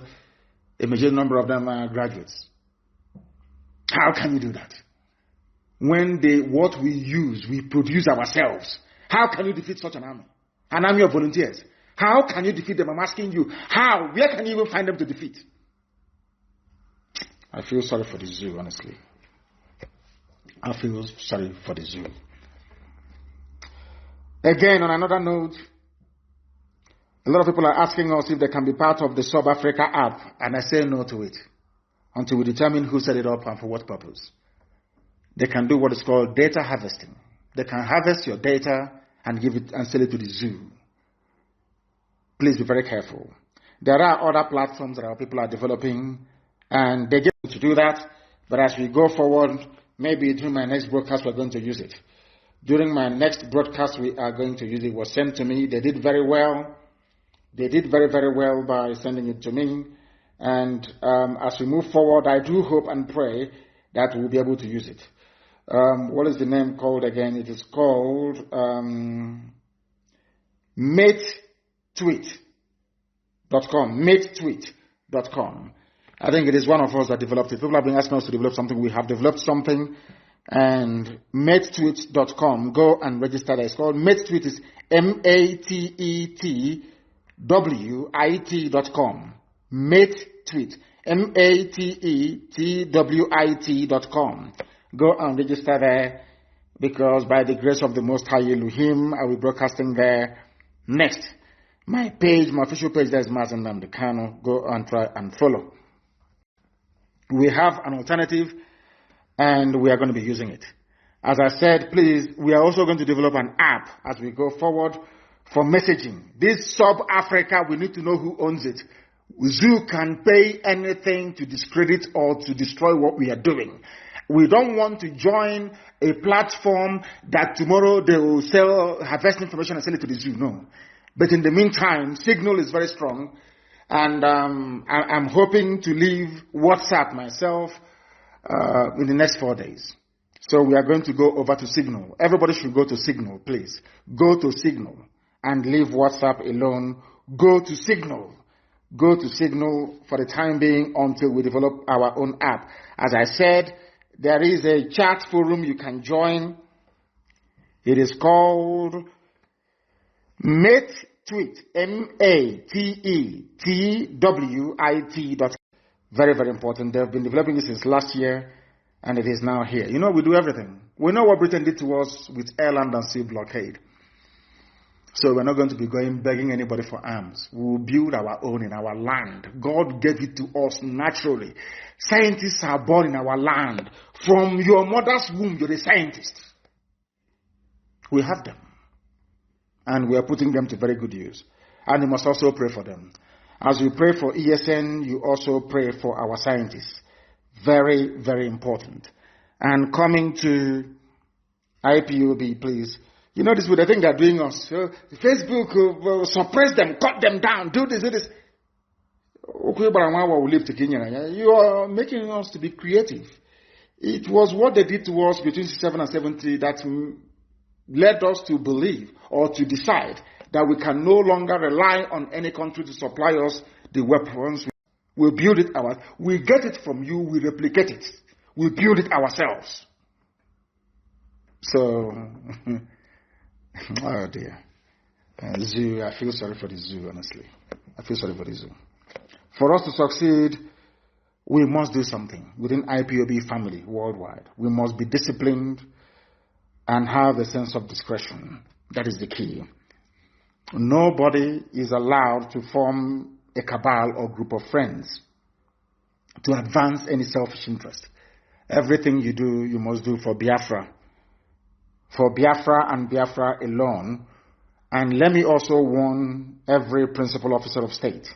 S1: a major number of them are graduates? How can you do that? When what we use, we produce ourselves. How can you defeat such an army? An army of volunteers. How can you defeat them? I'm asking you. How? Where can you even find them to defeat? I feel sorry for the zoo, honestly. I feel sorry for the zoo. Again, on another note, a lot of people are asking us if they can be part of the Sub Africa app, and I say no to it until we determine who set it up and for what purpose. They can do what is called data harvesting. They can harvest your data and give it and sell it to the zoo. Please be very careful. There are other platforms that our people are developing, and they get to do that. But as we go forward, maybe during my next broadcast, we're going to use it. During my next broadcast, we are going to use it. It was sent to me. They did very well. They did very, very well by sending it to me. And as we move forward, I do hope and pray that we'll be able to use it. What is the name called again? It is called MateTweet.com. MateTweet.com. I think it is one of us that developed it. People have been asking us to develop something. We have developed something. And MateTweet.com. Go and register there. It's called MateTweet. Is MateTweet.com. MateTweet. MateTweet.com. Go and register there, because by the grace of the Most High Elohim, I will be broadcasting there next. My page, my official page, there is Mazi Nnamdi KANU. Go and try and follow. We have an alternative, and we are going to be using it. As I said, please, we are also going to develop an app as we go forward for messaging. This Sub-Africa, we need to know who owns it. Zoo can pay anything to discredit or to destroy what we are doing. We don't want to join a platform that tomorrow they will harvest information and sell it to the zoo. No. But in the meantime, Signal is very strong. And I'm hoping to leave WhatsApp myself in the next 4 days. So we are going to go over to Signal. Everybody should go to Signal, please. Go to Signal and leave WhatsApp alone. Go to Signal. Go to Signal for the time being until we develop our own app. As I said, there is a chat forum you can join. It is called MateTweet. MateTweet. Very, very important. They've been developing it since last year, and it is now here. You know, we do everything. We know what Britain did to us with air, land, and sea blockade. So we're not going to be going begging anybody for arms. We will build our own in our land. God gave it to us naturally. Scientists are born in our land. From your mother's womb, you're a scientist. We have them. And we are putting them to very good use. And you must also pray for them. As you pray for ESN, you also pray for our scientists. Very, very important. And coming to IPOB, please. You know this, I think they're doing us. Facebook will suppress them, cut them down, do this, do this. You are making us to be creative. It was what they did to us between 67 and 70 that led us to believe or to decide that we can no longer rely on any country to supply us the weapons. We build it ourselves. We get it from you, we replicate it. We build it ourselves. So... oh dear. Zoo, I feel sorry for the zoo, honestly. I feel sorry for the zoo. For us to succeed, we must do something within IPOB family worldwide. We must be disciplined and have a sense of discretion. That is the key. Nobody is allowed to form a cabal or group of friends to advance any selfish interest. Everything you do, you must do for Biafra. For Biafra and Biafra alone. And let me also warn every principal officer of state.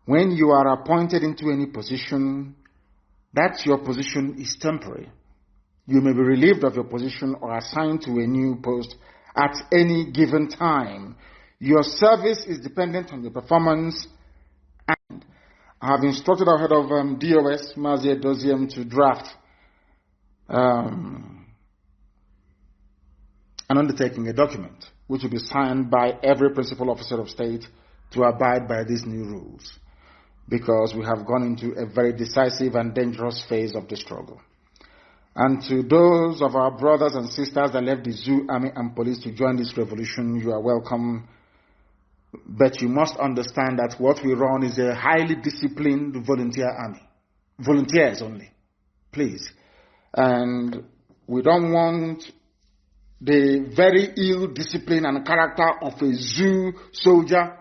S1: When you are appointed into any position, that your position is temporary. You may be relieved of your position or assigned to a new post at any given time. Your service is dependent on your performance. And I have instructed our head of DOS, Mazi Nnamdi, to draft an undertaking, a document, which will be signed by every principal officer of state to abide by these new rules, because we have gone into a very decisive and dangerous phase of the struggle. And to those of our brothers and sisters that left the zoo, army, and police to join this revolution, you are welcome. But you must understand that what we run is a highly disciplined volunteer army. Volunteers only, please. And we don't want the very ill discipline and character of a zoo soldier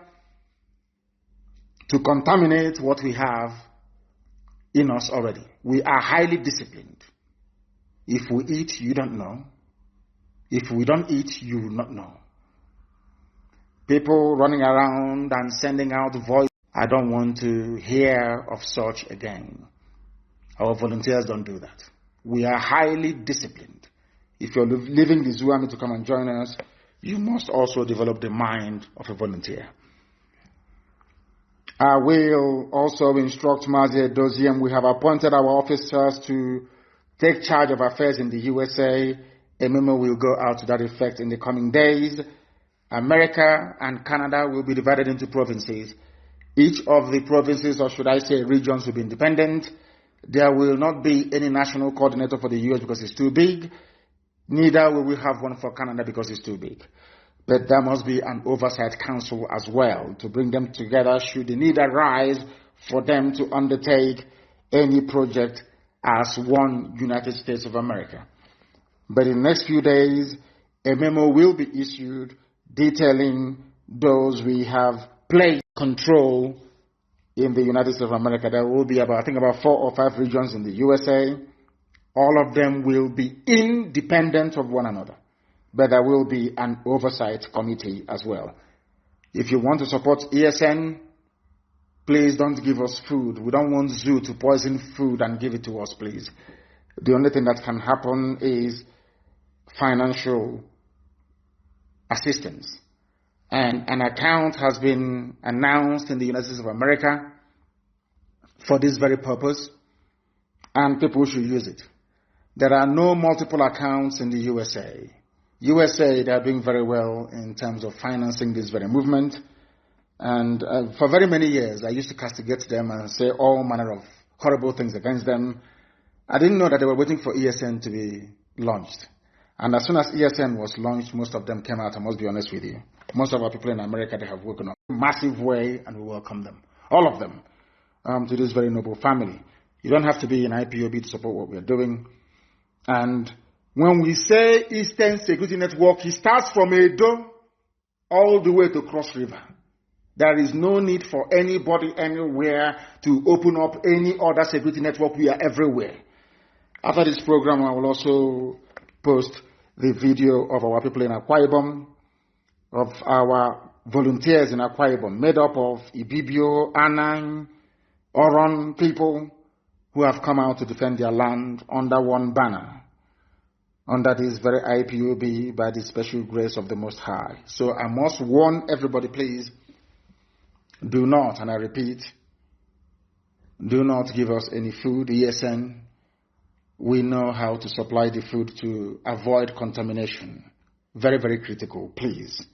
S1: to contaminate what we have in us already. We are highly disciplined. If we eat, you don't know. If we don't eat, you will not know. People running around and sending out voice, I don't want to hear of such again. Our volunteers don't do that. We are highly disciplined. If you're leaving the zoo army to come and join us, you must also develop the mind of a volunteer. I will also instruct Mazi Nnamdi. We have appointed our officers to take charge of affairs in the USA. A memo will go out to that effect in the coming days. America and Canada will be divided into provinces. Each of the provinces, or should I say regions, will be independent. There will not be any national coordinator for the US because it's too big. Neither will we have one for Canada because it's too big. But there must be an oversight council as well to bring them together should the need arise for them to undertake any project as one United States of America. But in the next few days, a memo will be issued detailing those we have placed control in the United States of America. There will be about 4 or 5 regions in the USA. All of them will be independent of one another. But there will be an oversight committee as well. If you want to support ESN, please don't give us food. We don't want zoo to poison food and give it to us, please. The only thing that can happen is financial assistance. And an account has been announced in the United States of America for this very purpose, and people should use it. There are no multiple accounts in the USA. USA, they are doing very well in terms of financing this very movement. And for very many years, I used to castigate them and say all manner of horrible things against them. I didn't know that they were waiting for ESN to be launched. And as soon as ESN was launched, most of them came out, I must be honest with you. Most of our people in America, they have woken up in a massive way, and we welcome them, all of them, to this very noble family. You don't have to be in IPOB to support what we are doing. And when we say Eastern Security Network, it starts from Edo all the way to Cross River. There is no need for anybody anywhere to open up any other security network. We are everywhere. After this program, I will also post the video of our people in Akwa Ibom, of our volunteers in Akwa Ibom, made up of Ibibio, Anang, Oron people who have come out to defend their land under one banner, under this very IPOB, by the special grace of the Most High. So I must warn everybody, please, do not, and I repeat, do not give us any food. ESN, we know how to supply the food to avoid contamination. Very, very critical, please.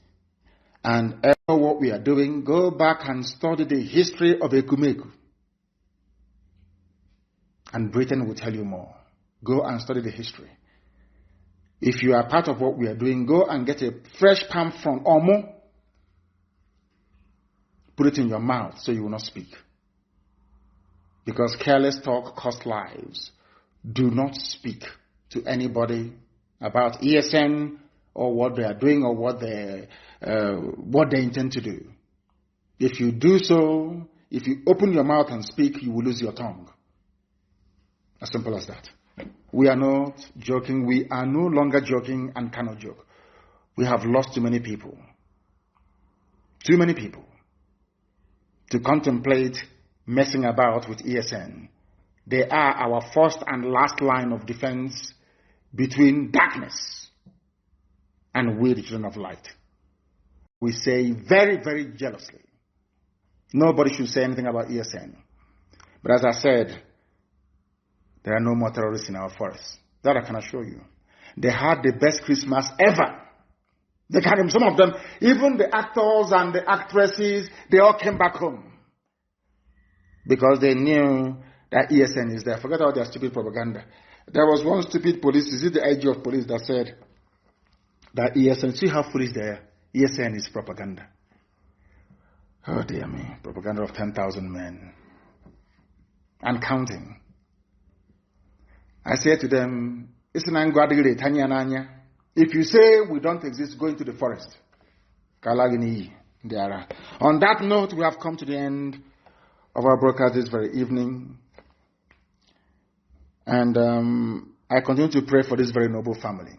S1: And what we are doing, go back and study the history of Ekumeku. And Britain will tell you more. Go and study the history. If you are part of what we are doing, go and get a fresh palm from Omo. Put it in your mouth so you will not speak. Because careless talk costs lives. Do not speak to anybody about ESN or what they are doing or what they intend to do. If you do so, if you open your mouth and speak, you will lose your tongue. As simple as that. We are not joking. We are no longer joking and cannot joke. We have lost too many people. Too many people to contemplate messing about with ESN. They are our first and last line of defense between darkness and we, the children of light. We say very, very jealously, nobody should say anything about ESN. But as I said, there are no more terrorists in our forests. That I can assure you. They had the best Christmas ever. They came, some of them, even the actors and the actresses, they all came back home. Because they knew that ESN is there. Forget all their stupid propaganda. There was one stupid police, is it the IG of police, that said that ESN, see how foolish they are. ESN is propaganda. Oh dear me, propaganda of 10,000 men. And counting. I said to them, if you say we don't exist, go into the forest. On that note, we have come to the end of our broadcast this very evening. And I continue to pray for this very noble family.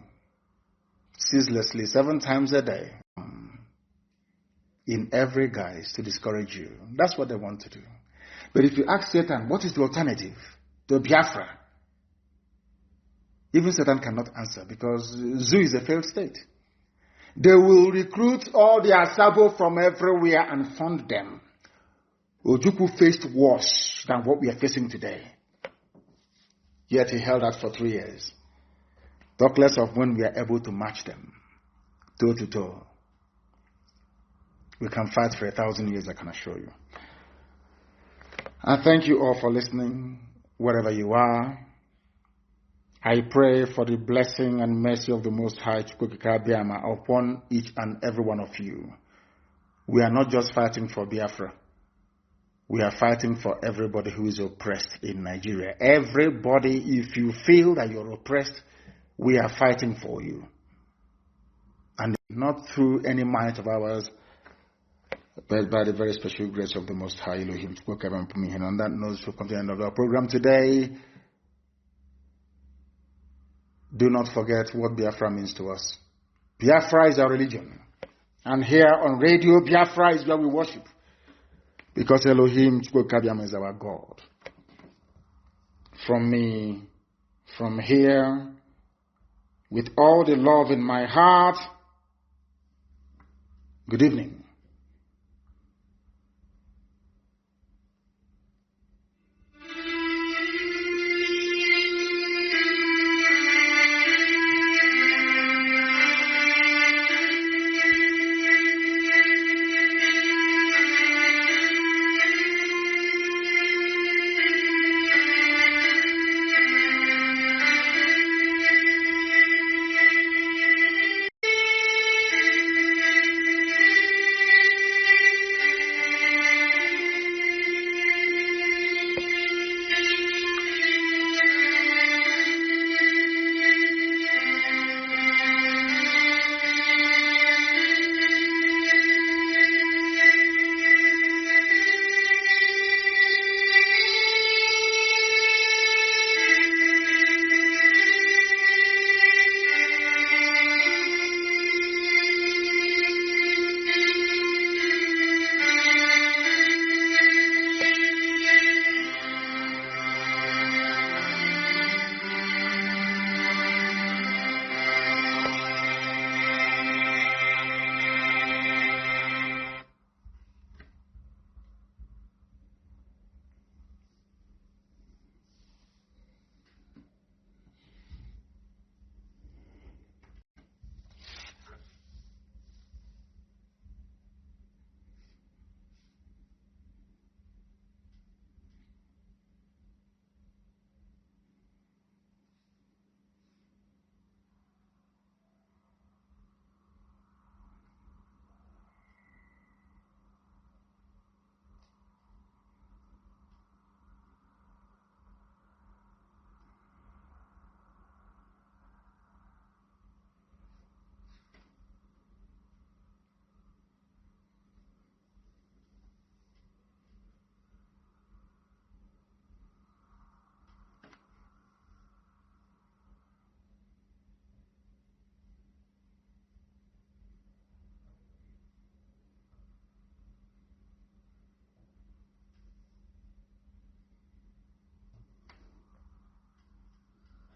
S1: Ceaselessly, 7 times a day. In every guise to discourage you. That's what they want to do. But if you ask Satan, what is the alternative to Biafra? Even Satan cannot answer because Zoo is a failed state. They will recruit all their sabo from everywhere and fund them. Ojukwu faced worse than what we are facing today. Yet he held out for 3 years. Talk less of when we are able to match them, toe to toe. We can fight for 1,000 years, I can assure you. I thank you all for listening, wherever you are. I pray for the blessing and mercy of the Most High upon each and every one of you. We are not just fighting for Biafra. We are fighting for everybody who is oppressed in Nigeria. Everybody, if you feel that you're oppressed, we are fighting for you. And not through any might of ours, but by the very special grace of the Most High Elohim. And on that note, we'll come to the end of our program today. Do not forget what Biafra means to us. Biafra is our religion. And here on radio, Biafra is where we worship. Because Elohim is our God. From me, from here, with all the love in my heart, good evening.